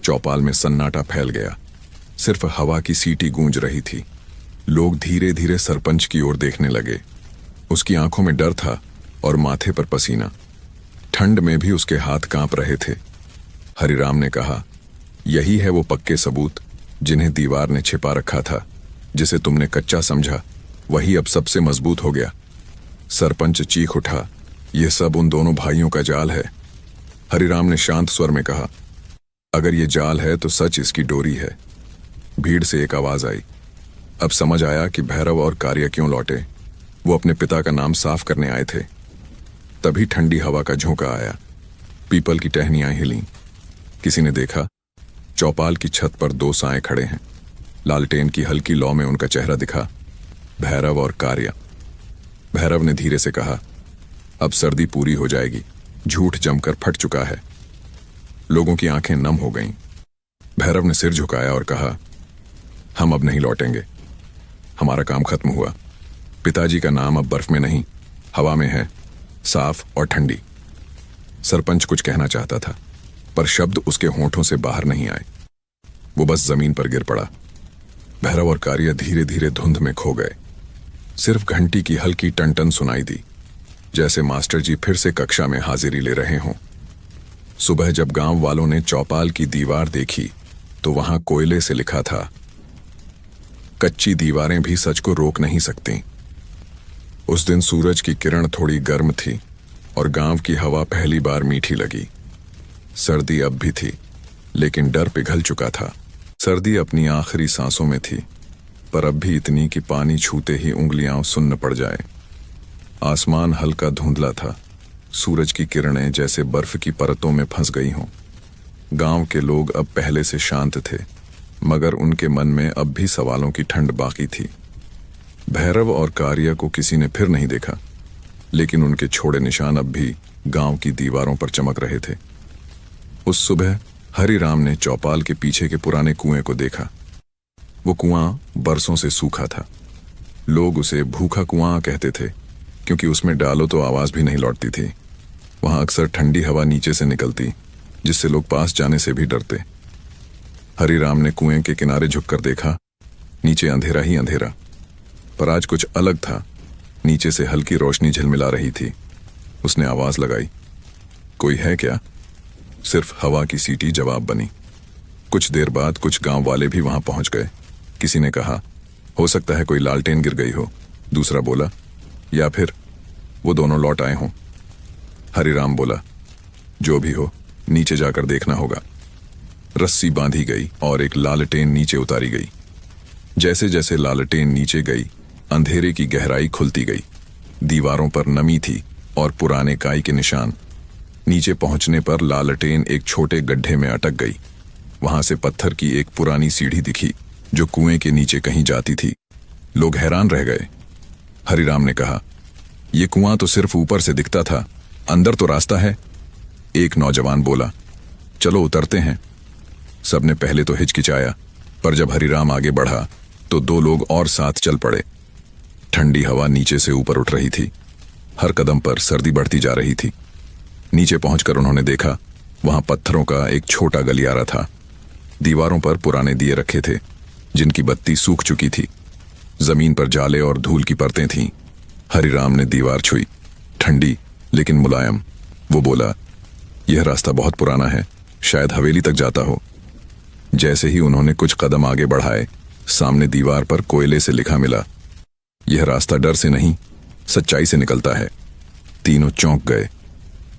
चौपाल में सन्नाटा फैल गया। सिर्फ हवा की सीटी गूंज रही थी। लोग धीरे धीरे सरपंच की ओर देखने लगे। उसकी आंखों में डर था और माथे पर पसीना। ठंड में भी उसके हाथ कांप रहे थे। हरिराम ने कहा, यही है वो पक्के सबूत जिन्हें दीवार ने छिपा रखा था। जिसे तुमने कच्चा समझा, वही अब सबसे मजबूत हो गया। सरपंच चीख उठा, यह सब उन दोनों भाइयों का जाल है। हरिराम ने शांत स्वर में कहा, अगर ये जाल है तो सच इसकी डोरी है। भीड़ से एक आवाज आई, अब समझ आया कि भैरव और कार्य क्यों लौटे। वो अपने पिता का नाम साफ करने आए थे। तभी ठंडी हवा का झोंका आया, पीपल की टहनियां हिलीं। किसी ने देखा, चौपाल की छत पर दो साएं खड़े हैं। लालटेन की हल्की लौ में उनका चेहरा दिखा, भैरव और कार्या। भैरव ने धीरे से कहा, अब सर्दी पूरी हो जाएगी, झूठ जमकर फट चुका है। लोगों की आंखें नम हो गईं। भैरव ने सिर झुकाया और कहा, हम अब नहीं लौटेंगे, हमारा काम खत्म हुआ। पिताजी का नाम अब बर्फ में नहीं, हवा में है, साफ और ठंडी। सरपंच कुछ कहना चाहता था, पर शब्द उसके होंठों से बाहर नहीं आए। वो बस जमीन पर गिर पड़ा। भैरव और कार्य धीरे धीरे धुंध में खो गए। सिर्फ घंटी की हल्की टन-टन सुनाई दी, जैसे मास्टर जी फिर से कक्षा में हाजिरी ले रहे हों। सुबह जब गांव वालों ने चौपाल की दीवार देखी तो वहां कोयले से लिखा था, कच्ची दीवारें भी सच को रोक नहीं सकती। उस दिन सूरज की किरण थोड़ी गर्म थी और गांव की हवा पहली बार मीठी लगी। सर्दी अब भी थी, लेकिन डर पिघल चुका था। सर्दी अपनी आखिरी सांसों में थी, पर अब भी इतनी कि पानी छूते ही उंगलियां सुन्न पड़ जाए। आसमान हल्का धुंधला था, सूरज की किरणें जैसे बर्फ की परतों में फंस गई हों। गांव के लोग अब पहले से शांत थे, मगर उनके मन में अब भी सवालों की ठंड बाकी थी। भैरव और कार्य को किसी ने फिर नहीं देखा, लेकिन उनके छोड़े निशान अब भी गांव की दीवारों पर चमक रहे थे। उस सुबह हरिराम ने चौपाल के पीछे के पुराने कुएं को देखा। वो कुआं बरसों से सूखा था। लोग उसे भूखा कुआं कहते थे, क्योंकि उसमें डालो तो आवाज भी नहीं लौटती थी। वहां अक्सर ठंडी हवा नीचे से निकलती, जिससे लोग पास जाने से भी डरते। हरिराम ने कुएं के किनारे झुककर देखा, नीचे अंधेरा ही अंधेरा। पर आज कुछ अलग था। नीचे से हल्की रोशनी झिलमिला रही थी। उसने आवाज लगाई, कोई है क्या? सिर्फ हवा की सीटी जवाब बनी। कुछ देर बाद कुछ गांव वाले भी वहां पहुंच गए। किसी ने कहा, हो सकता है कोई लालटेन गिर गई हो। दूसरा बोला, या फिर वो दोनों लौट आए हों। हरिराम बोला, जो भी हो, नीचे जाकर देखना होगा। रस्सी बांधी गई और एक लालटेन नीचे उतारी गई। जैसे जैसे लालटेन नीचे गई, अंधेरे की गहराई खुलती गई। दीवारों पर नमी थी और पुराने काई के निशान। नीचे पहुंचने पर लालटेन एक छोटे गड्ढे में अटक गई। वहां से पत्थर की एक पुरानी सीढ़ी दिखी, जो कुएं के नीचे कहीं जाती थी। लोग हैरान रह गए। हरिराम ने कहा, यह कुआं तो सिर्फ ऊपर से दिखता था, अंदर तो रास्ता है। एक नौजवान बोला, चलो उतरते हैं। सबने पहले तो हिचकिचाया, पर जब हरिराम आगे बढ़ा तो दो लोग और साथ चल पड़े। ठंडी हवा नीचे से ऊपर उठ रही थी। हर कदम पर सर्दी बढ़ती जा रही थी। नीचे पहुंचकर उन्होंने देखा, वहां पत्थरों का एक छोटा गलियारा था। दीवारों पर पुराने दिए रखे थे, जिनकी बत्ती सूख चुकी थी। जमीन पर जाले और धूल की परतें थीं। हरिराम ने दीवार छुई, ठंडी लेकिन मुलायम। वो बोला, यह रास्ता बहुत पुराना है, शायद हवेली तक जाता हो। जैसे ही उन्होंने कुछ कदम आगे बढ़ाए, सामने दीवार पर कोयले से लिखा मिला, यह रास्ता डर से नहीं, सच्चाई से निकलता है। तीनों चौंक गए।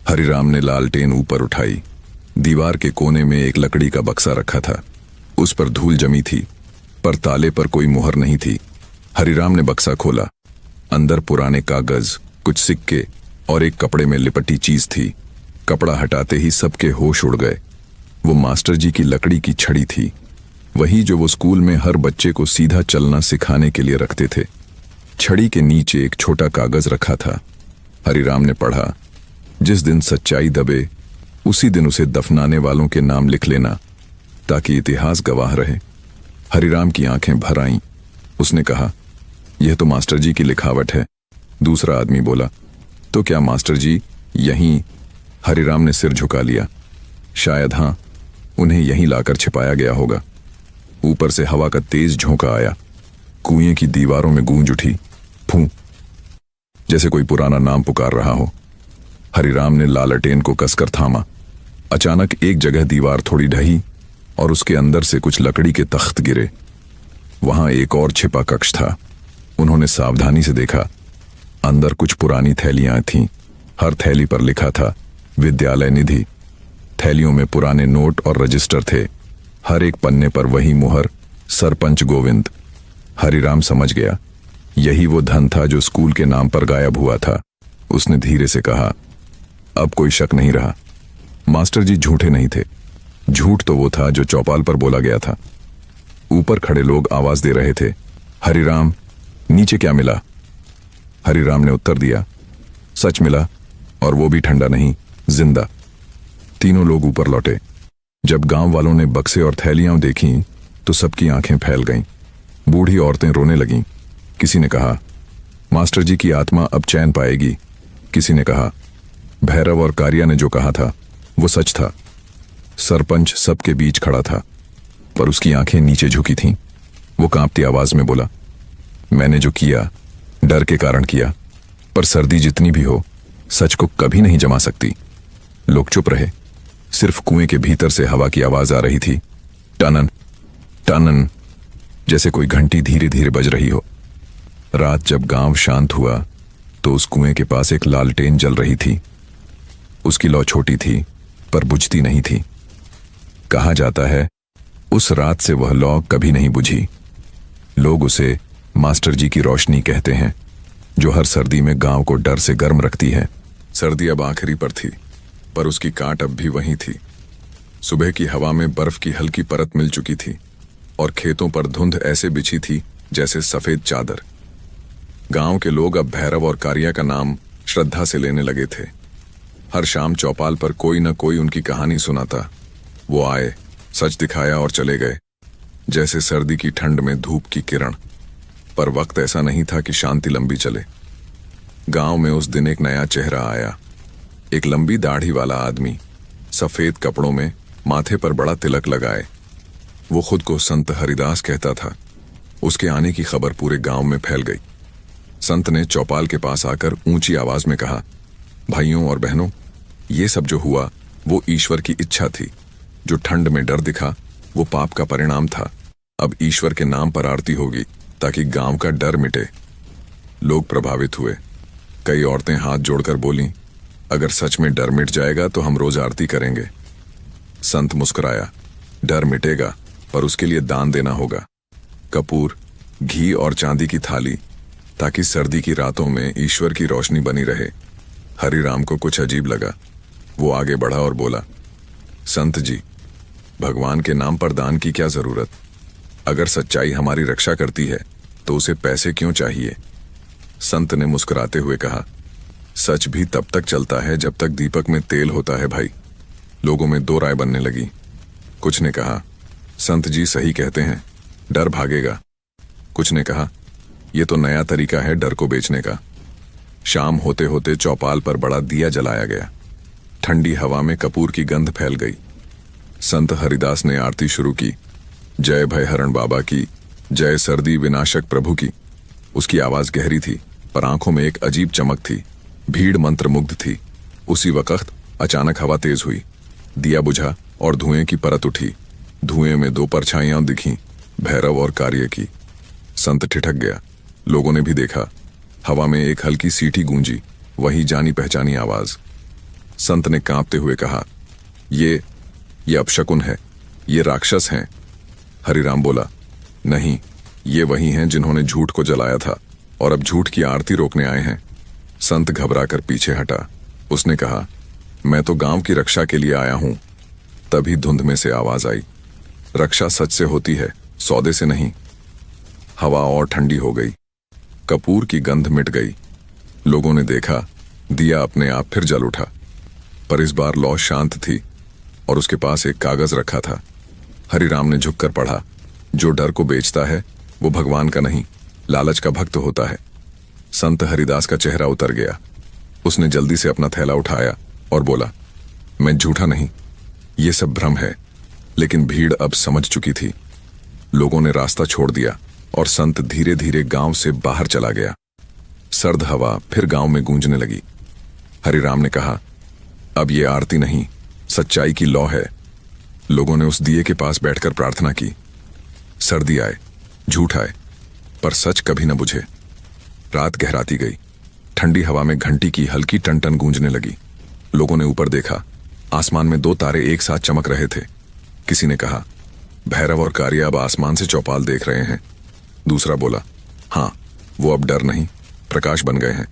हरिराम ने लालटेन ऊपर उठाई। दीवार के कोने में एक लकड़ी का बक्सा रखा था। उस पर धूल जमी थी, पर ताले पर कोई मुहर नहीं थी। हरिराम ने बक्सा खोला। अंदर पुराने कागज, कुछ सिक्के और एक कपड़े में लिपटी चीज थी। कपड़ा हटाते ही सबके होश उड़ गए। वो मास्टर जी की लकड़ी की छड़ी थी, वही जो वो स्कूल में हर बच्चे को सीधा चलना सिखाने के लिए रखते थे। छड़ी के नीचे एक छोटा कागज रखा था। हरिराम ने पढ़ा, जिस दिन सच्चाई दबे उसी दिन उसे दफनाने वालों के नाम लिख लेना, ताकि इतिहास गवाह रहे। हरिराम की आंखें भर आईं। उसने कहा, यह तो मास्टर जी की लिखावट है। दूसरा आदमी बोला, तो क्या मास्टर जी यहीं? हरिराम ने सिर झुका लिया। शायद हां, उन्हें यहीं लाकर छिपाया गया होगा। ऊपर से हवा का तेज झोंका आया। कुएं की दीवारों में गूंज उठी, फूं, जैसे कोई पुराना नाम पुकार रहा हो। हरिराम ने लालटेन को कसकर थामा। अचानक एक जगह दीवार थोड़ी ढही और उसके अंदर से कुछ लकड़ी के तख्त गिरे। वहां एक और छिपा कक्ष था। उन्होंने सावधानी से देखा। अंदर कुछ पुरानी थैलियां थीं। हर थैली पर लिखा था, विद्यालय निधि। थैलियों में पुराने नोट और रजिस्टर थे। हर एक पन्ने पर वही मुहर, सरपंच गोविंद। हरिराम समझ गया, यही वो धन था जो स्कूल के नाम पर गायब हुआ था। उसने धीरे से कहा, अब कोई शक नहीं रहा। मास्टर जी झूठे नहीं थे। झूठ तो वो था जो चौपाल पर बोला गया था। ऊपर खड़े लोग आवाज दे रहे थे, हरिराम, नीचे क्या मिला? हरिराम ने उत्तर दिया, सच मिला, और वो भी ठंडा नहीं, जिंदा। तीनों लोग ऊपर लौटे। जब गांव वालों ने बक्से और थैलियां देखी तो सबकी आंखें फैल गईं। बूढ़ी औरतें रोने लगीं। किसी ने कहा, मास्टर जी की आत्मा अब चैन पाएगी। किसी ने कहा, भैरव और कारिया ने जो कहा था वो सच था। सरपंच सबके बीच खड़ा था, पर उसकी आंखें नीचे झुकी थीं। वो कांपती आवाज में बोला, मैंने जो किया डर के कारण किया, पर सर्दी जितनी भी हो सच को कभी नहीं जमा सकती। लोग चुप रहे। सिर्फ कुएं के भीतर से हवा की आवाज आ रही थी, टनन टनन, जैसे कोई घंटी धीरे धीरे बज रही हो। रात जब गांव शांत हुआ तो उस कुएं के पास एक लालटेन जल रही थी। उसकी लौ छोटी थी पर बुझती नहीं थी। कहा जाता है उस रात से वह लौ कभी नहीं बुझी। लोग उसे मास्टर जी की रोशनी कहते हैं, जो हर सर्दी में गांव को डर से गर्म रखती है। सर्दी अब आखिरी पर थी, पर उसकी काट अब भी वहीं थी। सुबह की हवा में बर्फ की हल्की परत मिल चुकी थी और खेतों पर धुंध ऐसे बिछी थी जैसे सफेद चादर। गांव के लोग अब भैरव और कारिया का नाम श्रद्धा से लेने लगे थे। हर शाम चौपाल पर कोई न कोई उनकी कहानी सुनाता। वो आए, सच दिखाया और चले गए, जैसे सर्दी की ठंड में धूप की किरण। पर वक्त ऐसा नहीं था कि शांति लंबी चले। गांव में उस दिन एक नया चेहरा आया। एक लंबी दाढ़ी वाला आदमी, सफेद कपड़ों में, माथे पर बड़ा तिलक लगाए। वो खुद को संत हरिदास कहता था। उसके आने की खबर पूरे गांव में फैल गई। संत ने चौपाल के पास आकर ऊंची आवाज में कहा, भाइयों और बहनों, ये सब जो हुआ वो ईश्वर की इच्छा थी। जो ठंड में डर दिखा वो पाप का परिणाम था। अब ईश्वर के नाम पर आरती होगी ताकि गांव का डर मिटे। लोग प्रभावित हुए। कई औरतें हाथ जोड़कर बोलीं, अगर सच में डर मिट जाएगा तो हम रोज आरती करेंगे। संत मुस्कुराया, डर मिटेगा पर उसके लिए दान देना होगा। कपूर, घी और चांदी की थाली, ताकि सर्दी की रातों में ईश्वर की रोशनी बनी रहे। हरिराम को कुछ अजीब लगा। वो आगे बढ़ा और बोला, संत जी, भगवान के नाम पर दान की क्या जरूरत? अगर सच्चाई हमारी रक्षा करती है तो उसे पैसे क्यों चाहिए? संत ने मुस्कुराते हुए कहा, सच भी तब तक चलता है जब तक दीपक में तेल होता है भाई। लोगों में दो राय बनने लगी। कुछ ने कहा, संत जी सही कहते हैं, डर भागेगा। कुछ ने कहा, यह तो नया तरीका है डर को बेचने का। शाम होते होते चौपाल पर बड़ा दिया जलाया गया। ठंडी हवा में कपूर की गंध फैल गई। संत हरिदास ने आरती शुरू की। जय भयहरण बाबा की, जय सर्दी विनाशक प्रभु की। उसकी आवाज गहरी थी, पर आंखों में एक अजीब चमक थी। भीड़ मंत्रमुग्ध थी। उसी वक्त अचानक हवा तेज हुई। दिया बुझा और धुएं की परत उठी। धुएं में दो परछाइयां दिखीं, भैरव और कार्य की। संत ठिठक गया। लोगों ने भी देखा। हवा में एक हल्की सीटी गूंजी, वही जानी पहचानी आवाज। संत ने कांपते हुए कहा, ये अपशकुन है, ये राक्षस हैं। हरिराम बोला, नहीं, ये वही हैं जिन्होंने झूठ को जलाया था और अब झूठ की आरती रोकने आए हैं। संत घबराकर पीछे हटा। उसने कहा, मैं तो गांव की रक्षा के लिए आया हूं। तभी धुंध में से आवाज आई, रक्षा सच से होती है, सौदे से नहीं। हवा और ठंडी हो गई। कपूर की गंध मिट गई। लोगों ने देखा, दिया अपने आप फिर जल उठा, पर इस बार लौ शांत थी और उसके पास एक कागज रखा था। हरिराम ने झुककर पढ़ा, जो डर को बेचता है वो भगवान का नहीं, लालच का भक्त होता है। संत हरिदास का चेहरा उतर गया। उसने जल्दी से अपना थैला उठाया और बोला, मैं झूठा नहीं, ये सब भ्रम है। लेकिन भीड़ अब समझ चुकी थी। लोगों ने रास्ता छोड़ दिया और संत धीरे धीरे गांव से बाहर चला गया। सर्द हवा फिर गांव में गूंजने लगी। हरिराम ने कहा, अब ये आरती नहीं, सच्चाई की लौ है। लोगों ने उस दिए के पास बैठकर प्रार्थना की। सर्दी आए, झूठ आए, पर सच कभी न बुझे। रात गहराती गई। ठंडी हवा में घंटी की हल्की टन-टन गूंजने लगी। लोगों ने ऊपर देखा। आसमान में दो तारे एक साथ चमक रहे थे। किसी ने कहा, भैरव और कारिया अब आसमान से चौपाल देख रहे हैं। दूसरा बोला, हाँ, वो अब डर नहीं, प्रकाश बन गए हैं।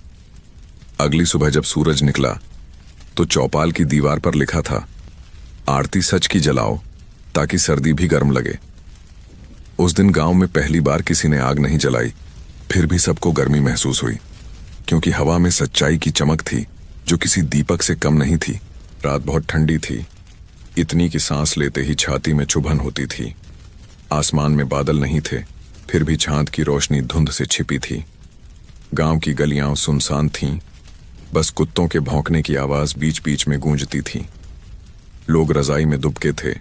अगली सुबह जब सूरज निकला तो चौपाल की दीवार पर लिखा था, आरती सच की जलाओ ताकि सर्दी भी गर्म लगे। उस दिन गांव में पहली बार किसी ने आग नहीं जलाई, फिर भी सबको गर्मी महसूस हुई, क्योंकि हवा में सच्चाई की चमक थी जो किसी दीपक से कम नहीं थी। रात बहुत ठंडी थी, इतनी कि सांस लेते ही छाती में चुभन होती थी। आसमान में बादल नहीं थे, फिर भी चांद की रोशनी धुंध से छिपी थी। गांव की गलियां सुनसान थीं, बस कुत्तों के भौंकने की आवाज बीच बीच में गूंजती थी। लोग रजाई में दुबके थे,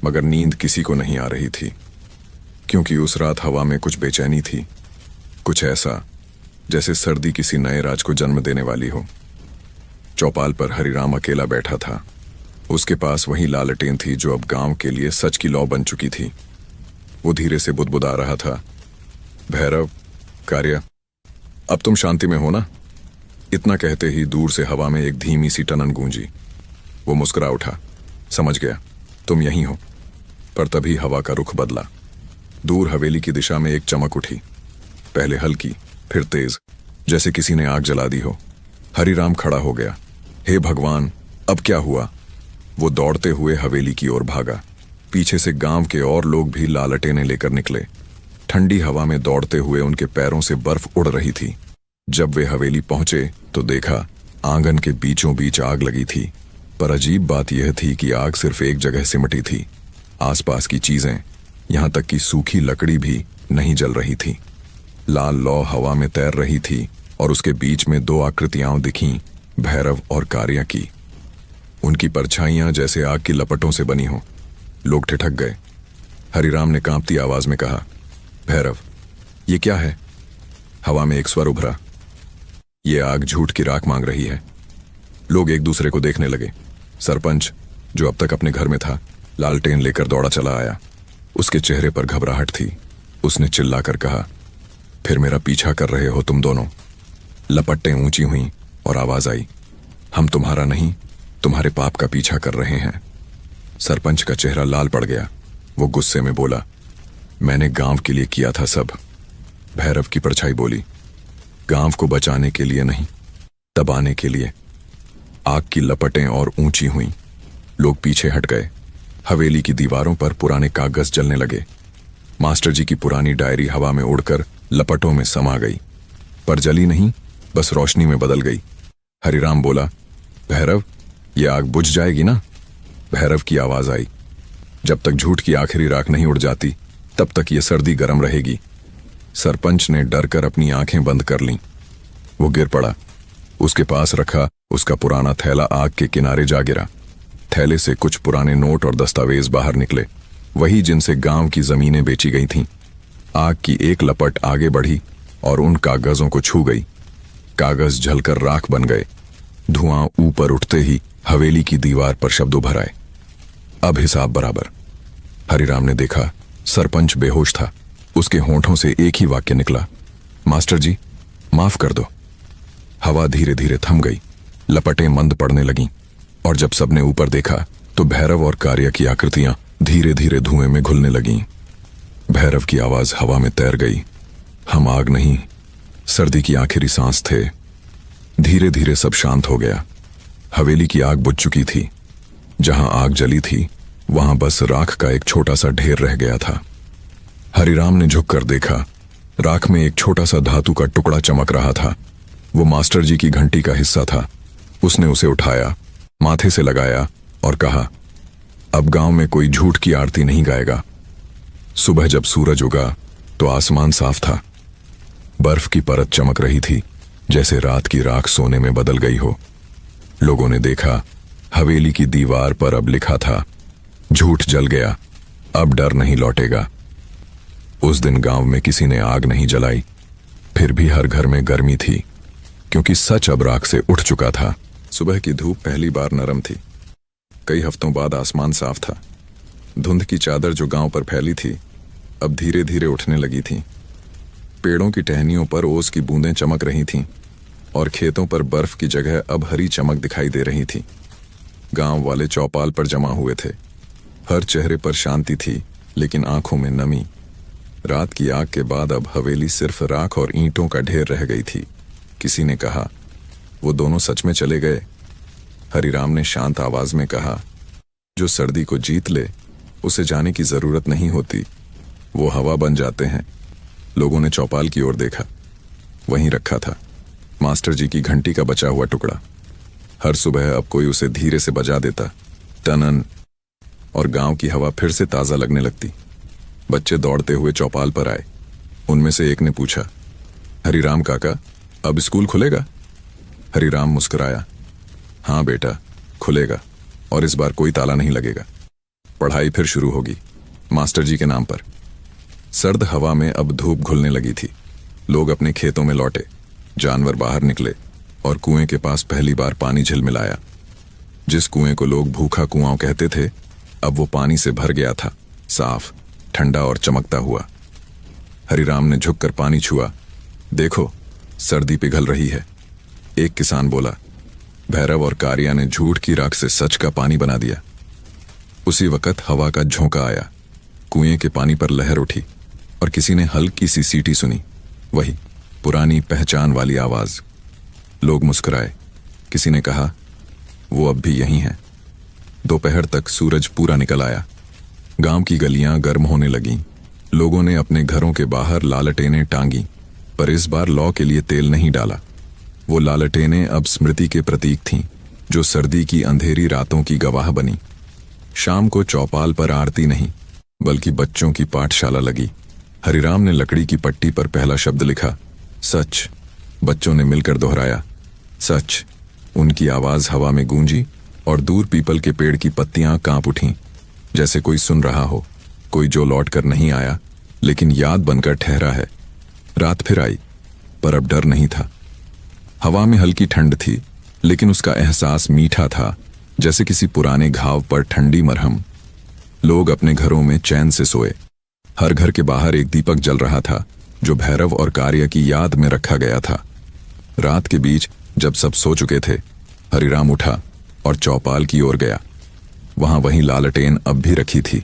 मगर नींद किसी को नहीं आ रही थी, क्योंकि उस रात हवा में कुछ बेचैनी थी, कुछ ऐसा जैसे सर्दी किसी नए राज को जन्म देने वाली हो। चौपाल पर हरिराम अकेला बैठा था। उसके पास वही लालटेन थी जो अब गांव के लिए सच की लौ बन चुकी थी। वो धीरे से बुदबुदा रहा था, भैरव, कार्य, अब तुम शांति में हो ना? इतना कहते ही दूर से हवा में एक धीमी सी टनन गूंजी। वो मुस्कुरा उठा, समझ गया तुम यहीं हो। पर तभी हवा का रुख बदला। दूर हवेली की दिशा में एक चमक उठी, पहले हल्की, फिर तेज, जैसे किसी ने आग जला दी हो। हरिराम खड़ा हो गया। हे भगवान, अब क्या हुआ? वो दौड़ते हुए हवेली की ओर भागा। पीछे से गांव के और लोग भी लालटेनें लेकर निकले। ठंडी हवा में दौड़ते हुए उनके पैरों से बर्फ उड़ रही थी। जब वे हवेली पहुंचे तो देखा आंगन के बीचों बीच आग लगी थी। पर अजीब बात यह थी कि आग सिर्फ एक जगह सिमटी थी। आसपास की चीजें, यहां तक कि सूखी लकड़ी भी नहीं जल रही थी। लाल लौ हवा में तैर रही थी और उसके बीच में दो आकृतियां दिखीं, भैरव और कार्या की। उनकी परछाइयां जैसे आग की लपटों से बनी हों। लोग ठिठक गए। हरिराम ने कांपती आवाज में कहा, भैरव, ये क्या है? हवा में एक स्वर उभरा, ये आग झूठ की राख मांग रही है। लोग एक दूसरे को देखने लगे। सरपंच, जो अब तक अपने घर में था, लालटेन लेकर दौड़ा चला आया। उसके चेहरे पर घबराहट थी। उसने चिल्लाकर कहा, फिर मेरा पीछा कर रहे हो तुम दोनों? लपटें ऊंची हुईं और आवाज आई, हम तुम्हारा नहीं, तुम्हारे पाप का पीछा कर रहे हैं। सरपंच का चेहरा लाल पड़ गया। वो गुस्से में बोला, मैंने गांव के लिए किया था सब। भैरव की परछाई बोली, गांव को बचाने के लिए नहीं, दबाने के लिए। आग की लपटें और ऊंची हुईं। लोग पीछे हट गए। हवेली की दीवारों पर पुराने कागज जलने लगे। मास्टर जी की पुरानी डायरी हवा में उड़कर लपटों में समा गई, पर जली नहीं, बस रोशनी में बदल गई। हरिराम बोला, भैरव, ये आग बुझ जाएगी ना? भैरव की आवाज आई, जब तक झूठ की आखिरी राख नहीं उड़ जाती तब तक ये सर्दी गर्म रहेगी। सरपंच ने डरकर अपनी आंखें बंद कर लीं। वो गिर पड़ा। उसके पास रखा उसका पुराना थैला आग के किनारे जा गिरा। थैले से कुछ पुराने नोट और दस्तावेज बाहर निकले, वही जिनसे गांव की जमीनें बेची गई थीं। आग की एक लपट आगे बढ़ी और उन कागजों को छू गई। कागज जलकर राख बन गए। धुआं ऊपर उठते ही हवेली की दीवार पर शब्द उभर आए, अब हिसाब बराबर। हरिराम ने देखा, सरपंच बेहोश था। उसके होंठों से एक ही वाक्य निकला, मास्टर जी, माफ कर दो। हवा धीरे धीरे थम गई। लपटें मंद पड़ने लगीं, और जब सबने ऊपर देखा तो भैरव और कार्य की आकृतियां धीरे धीरे धुएं में घुलने लगीं। भैरव की आवाज हवा में तैर गई, हम आग नहीं, सर्दी की आखिरी सांस थे। धीरे धीरे सब शांत हो गया। हवेली की आग बुझ चुकी थी। जहां आग जली थी वहां बस राख का एक छोटा सा ढेर रह गया था। हरिराम ने झुककर देखा, राख में एक छोटा सा धातु का टुकड़ा चमक रहा था। वो मास्टर जी की घंटी का हिस्सा था। उसने उसे उठाया, माथे से लगाया और कहा, अब गांव में कोई झूठ की आरती नहीं गाएगा। सुबह जब सूरज उगा तो आसमान साफ था। बर्फ की परत चमक रही थी, जैसे रात की राख सोने में बदल गई हो। लोगों ने देखा, हवेली की दीवार पर अब लिखा था, झूठ जल गया, अब डर नहीं लौटेगा। उस दिन गांव में किसी ने आग नहीं जलाई, फिर भी हर घर में गर्मी थी, क्योंकि सच अब राख से उठ चुका था। सुबह की धूप पहली बार नरम थी। कई हफ्तों बाद आसमान साफ था। धुंध की चादर जो गांव पर फैली थी अब धीरे धीरे उठने लगी थी। पेड़ों की टहनियों पर ओस की बूंदें चमक रही थीं और खेतों पर बर्फ की जगह अब हरी चमक दिखाई दे रही थी। गांव वाले चौपाल पर जमा हुए थे। हर चेहरे पर शांति थी, लेकिन आंखों में नमी। रात की आग के बाद अब हवेली सिर्फ राख और ईंटों का ढेर रह गई थी। किसी ने कहा, वो दोनों सच में चले गए? हरिराम ने शांत आवाज में कहा, जो सर्दी को जीत ले उसे जाने की जरूरत नहीं होती, वो हवा बन जाते हैं। लोगों ने चौपाल की ओर देखा। वहीं रखा था मास्टर जी की घंटी का बचा हुआ टुकड़ा। हर सुबह अब कोई उसे धीरे से बजा देता, टनन, और गांव की हवा फिर से ताजा लगने लगती। बच्चे दौड़ते हुए चौपाल पर आए। उनमें से एक ने पूछा, हरिराम काका, अब स्कूल खुलेगा? हरिराम मुस्कुराया, हाँ बेटा, खुलेगा, और इस बार कोई ताला नहीं लगेगा। पढ़ाई फिर शुरू होगी, मास्टर जी के नाम पर। सर्द हवा में अब धूप घुलने लगी थी। लोग अपने खेतों में लौटे, जानवर बाहर निकले और कुएं के पास पहली बार पानी झिलमिलाया। जिस कुएं को लोग भूखा कुआं कहते थे, अब वो पानी से भर गया था, साफ, ठंडा और चमकता हुआ। हरिराम ने झुककर पानी छुआ। देखो, सर्दी पिघल रही है। एक किसान बोला। भैरव और कारिया ने झूठ की राख से सच का पानी बना दिया। उसी वक्त हवा का झोंका आया। कुएं के पानी पर लहर उठी और किसी ने हल्की सी सीटी सुनी। वही पुरानी पहचान वाली आवाज। लोग मुस्कुराए। किसी ने कहा, वो अब भी यहीं है। दोपहर तक सूरज पूरा निकल आया। गांव की गलियां गर्म होने लगीं। लोगों ने अपने घरों के बाहर लालटेनें टांगी, पर इस बार लौ के लिए तेल नहीं डाला। वो लालटेनें अब स्मृति के प्रतीक थीं, जो सर्दी की अंधेरी रातों की गवाह बनी। शाम को चौपाल पर आरती नहीं, बल्कि बच्चों की पाठशाला लगी। हरिराम ने लकड़ी की पट्टी पर पहला शब्द लिखा, सच। बच्चों ने मिलकर दोहराया, सच। उनकी आवाज हवा में गूंजी और दूर पीपल के पेड़ की पत्तियां कांप उठीं, जैसे कोई सुन रहा हो, कोई जो लौट कर नहीं आया लेकिन याद बनकर ठहरा है। रात फिर आई, पर अब डर नहीं था। हवा में हल्की ठंड थी, लेकिन उसका एहसास मीठा था, जैसे किसी पुराने घाव पर ठंडी मरहम। लोग अपने घरों में चैन से सोए। हर घर के बाहर एक दीपक जल रहा था, जो भैरव और कार्य की याद में रखा गया था। रात के बीच जब सब सो चुके थे, हरिराम उठा और चौपाल की ओर गया। वहां वही लालटेन अब भी रखी थी।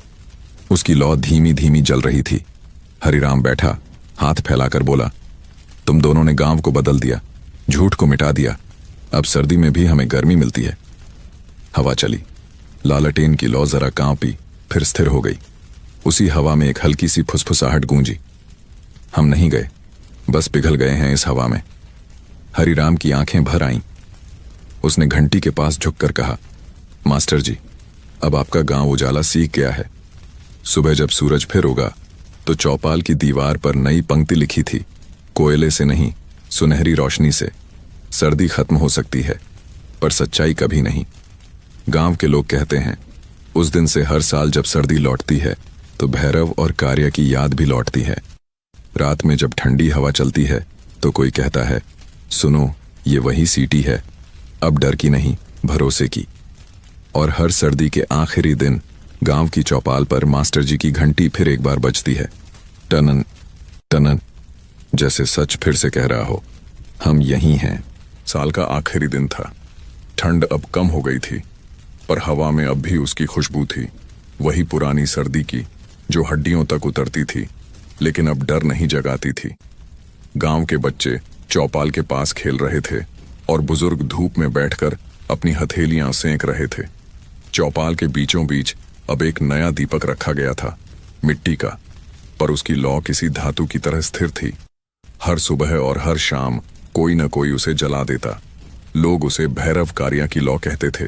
उसकी लौ धीमी धीमी जल रही थी। हरिराम बैठा, हाथ फैलाकर बोला, तुम दोनों ने गांव को बदल दिया, झूठ को मिटा दिया। अब सर्दी में भी हमें गर्मी मिलती है। हवा चली। लालटेन की लौ जरा कांपी, फिर स्थिर हो गई। उसी हवा में एक हल्की सी फुसफुसाहट गूंजी। हम नहीं गए, बस पिघल गए हैं इस हवा में। हरिराम की आंखें भर आईं। उसने घंटी के पास झुककर कहा, मास्टर जी, अब आपका गांव उजाला सीख गया है। सुबह जब सूरज फिर उगा तो चौपाल की दीवार पर नई पंक्ति लिखी थी, कोयले से नहीं, सुनहरी रोशनी से। सर्दी खत्म हो सकती है, पर सच्चाई कभी नहीं। गांव के लोग कहते हैं, उस दिन से हर साल जब सर्दी लौटती है तो भैरव और कार्य की याद भी लौटती है। रात में जब ठंडी हवा चलती है तो कोई कहता है, सुनो, ये वही सीटी है, अब डर की नहीं, भरोसे की। और हर सर्दी के आखिरी दिन गांव की चौपाल पर मास्टर जी की घंटी फिर एक बार बजती है, टनन टनन, जैसे सच फिर से कह रहा हो, हम यहीं हैं। साल का आखिरी दिन था। ठंड अब कम हो गई थी, पर हवा में अब भी उसकी खुशबू थी, वही पुरानी सर्दी की, जो हड्डियों तक उतरती थी, लेकिन अब डर नहीं जगाती थी। गांव के बच्चे चौपाल के पास खेल रहे थे और बुजुर्ग धूप में बैठकर अपनी हथेलियां सेंक रहे थे। चौपाल के बीचों बीच अब एक नया दीपक रखा गया था, मिट्टी का, पर उसकी लौ किसी धातु की तरह स्थिर थी। हर सुबह और हर शाम कोई न कोई उसे जला देता। लोग उसे भैरव कार्या की लौ कहते थे।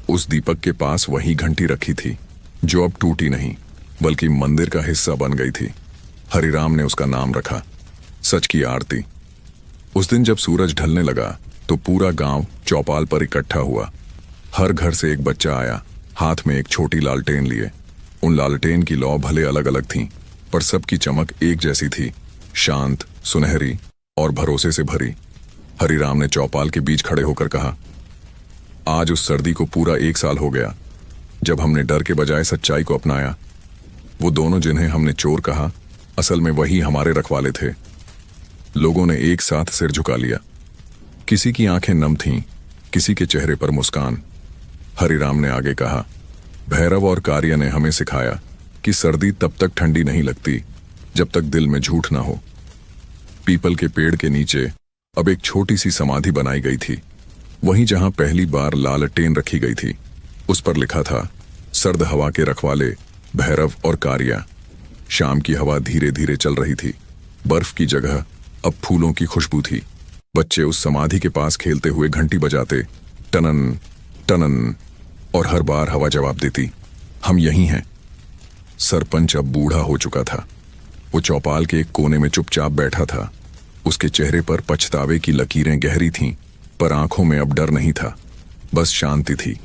उस दीपक के पास वही घंटी रखी थी, जो अब टूटी नहीं, बल्कि मंदिर का हिस्सा बन गई थी। हरिराम ने उसका नाम रखा, सच की आरती। उस दिन जब सूरज ढलने लगा तो पूरा गांव चौपाल पर इकट्ठा हुआ। हर घर से एक बच्चा आया, हाथ में एक छोटी लालटेन लिए। उन लालटेन की लौ भले अलग अलग थीं, पर सबकी चमक एक जैसी थी, शांत, सुनहरी और भरोसे से भरी। हरिराम ने चौपाल के बीच खड़े होकर कहा, आज उस सर्दी को पूरा 1 साल हो गया, जब हमने डर के बजाय सच्चाई को अपनाया। वो दोनों जिन्हें हमने चोर कहा, असल में वही हमारे रखवाले थे। लोगों ने एक साथ सिर झुका लिया। किसी की आंखें नम थीं, किसी के चेहरे पर मुस्कान। हरिराम ने आगे कहा, भैरव और कार्य ने हमें सिखाया कि सर्दी तब तक ठंडी नहीं लगती जब तक दिल में झूठ ना हो। पीपल के पेड़ के नीचे अब एक छोटी सी समाधि बनाई गई थी, वहीं जहां पहली बार लालटेन रखी गई थी। उस पर लिखा था, सर्द हवा के रखवाले भैरव और कारिया। शाम की हवा धीरे धीरे चल रही थी। बर्फ की जगह अब फूलों की खुशबू थी। बच्चे उस समाधि के पास खेलते हुए घंटी बजाते, टनन टनन, और हर बार हवा जवाब देती, हम यहीं हैं। सरपंच अब बूढ़ा हो चुका था। वो चौपाल के एक कोने में चुपचाप बैठा था। उसके चेहरे पर पछतावे की लकीरें गहरी थीं, पर आंखों में अब डर नहीं था, बस शांति थी।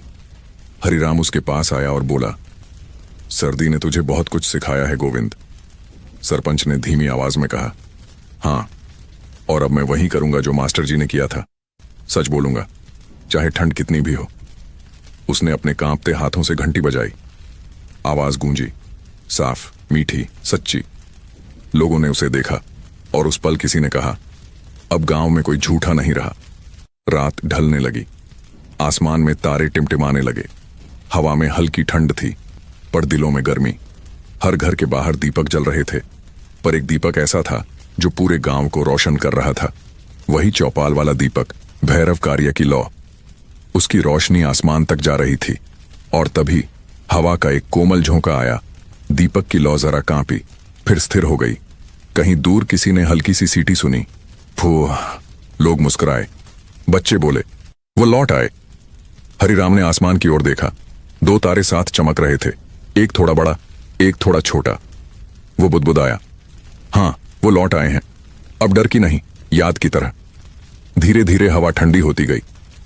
हरिराम उसके पास आया और बोला, सर्दी ने तुझे बहुत कुछ सिखाया है गोविंद। सरपंच ने धीमी आवाज में कहा, हाँ, और अब मैं वही करूंगा जो मास्टर जी ने किया था। सच बोलूंगा, चाहे ठंड कितनी भी हो। उसने अपने कांपते हाथों से घंटी बजाई। आवाज गूंजी, साफ, मीठी, सच्ची। लोगों ने उसे देखा और उस पल किसी ने कहा, अब गांव में कोई झूठा नहीं रहा। रात ढलने लगी। आसमान में तारे टिमटिमाने लगे। हवा में हल्की ठंड थी, पर दिलों में गर्मी। हर घर के बाहर दीपक जल रहे थे, पर एक दीपक ऐसा था जो पूरे गांव को रोशन कर रहा था। वही चौपाल वाला दीपक, भैरव कारिया की लौ। उसकी रोशनी आसमान तक जा रही थी, और तभी हवा का एक कोमल झोंका आया। दीपक की लौ जरा कांपी, फिर स्थिर हो गई। कहीं दूर किसी ने हल्की सी सीटी सुनी। फू, लोग मुस्कुराए। बच्चे बोले, वो लौट आए। हरिराम ने आसमान की ओर देखा। 2 तारे साथ चमक रहे थे, एक थोड़ा बड़ा, एक थोड़ा छोटा। वो बुदबुदाया, हाँ, वो लौट आए हैं, अब डर की नहीं, याद की तरह। धीरे धीरे हवा ठंडी होती गई,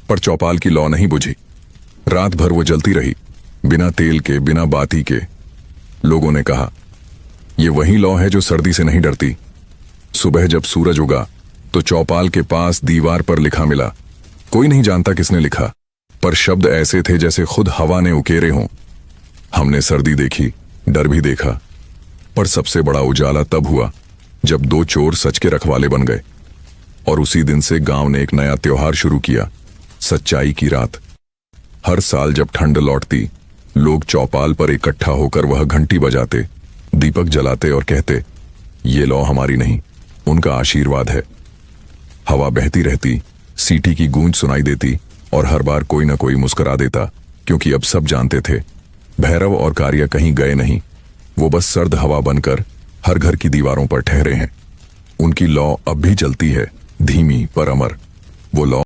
पर चौपाल की लौ नहीं बुझी। रात भर वो जलती रही, बिना तेल के, बिना बाती के। लोगों ने कहा, ये वही लौ है जो सर्दी से नहीं डरती। सुबह जब सूरज उगा तो चौपाल के पास दीवार पर लिखा मिला। कोई नहीं जानता किसने लिखा, पर शब्द ऐसे थे जैसे खुद हवा ने उकेरे हों। हमने सर्दी देखी, डर भी देखा, पर सबसे बड़ा उजाला तब हुआ जब 2 चोर सच के रखवाले बन गए। और उसी दिन से गांव ने एक नया त्योहार शुरू किया, सच्चाई की रात। हर साल जब ठंड लौटती, लोग चौपाल पर इकट्ठा होकर वह घंटी बजाते, दीपक जलाते और कहते, ये लौ हमारी नहीं, उनका आशीर्वाद है। हवा बहती रहती, सीटी की गूंज सुनाई देती, और हर बार कोई न कोई मुस्कुरा देता, क्योंकि अब सब जानते थे, भैरव और कारिया कहीं गए नहीं। वो बस सर्द हवा बनकर हर घर की दीवारों पर ठहरे हैं। उनकी लौ अब भी जलती है, धीमी पर अमर। वो लौ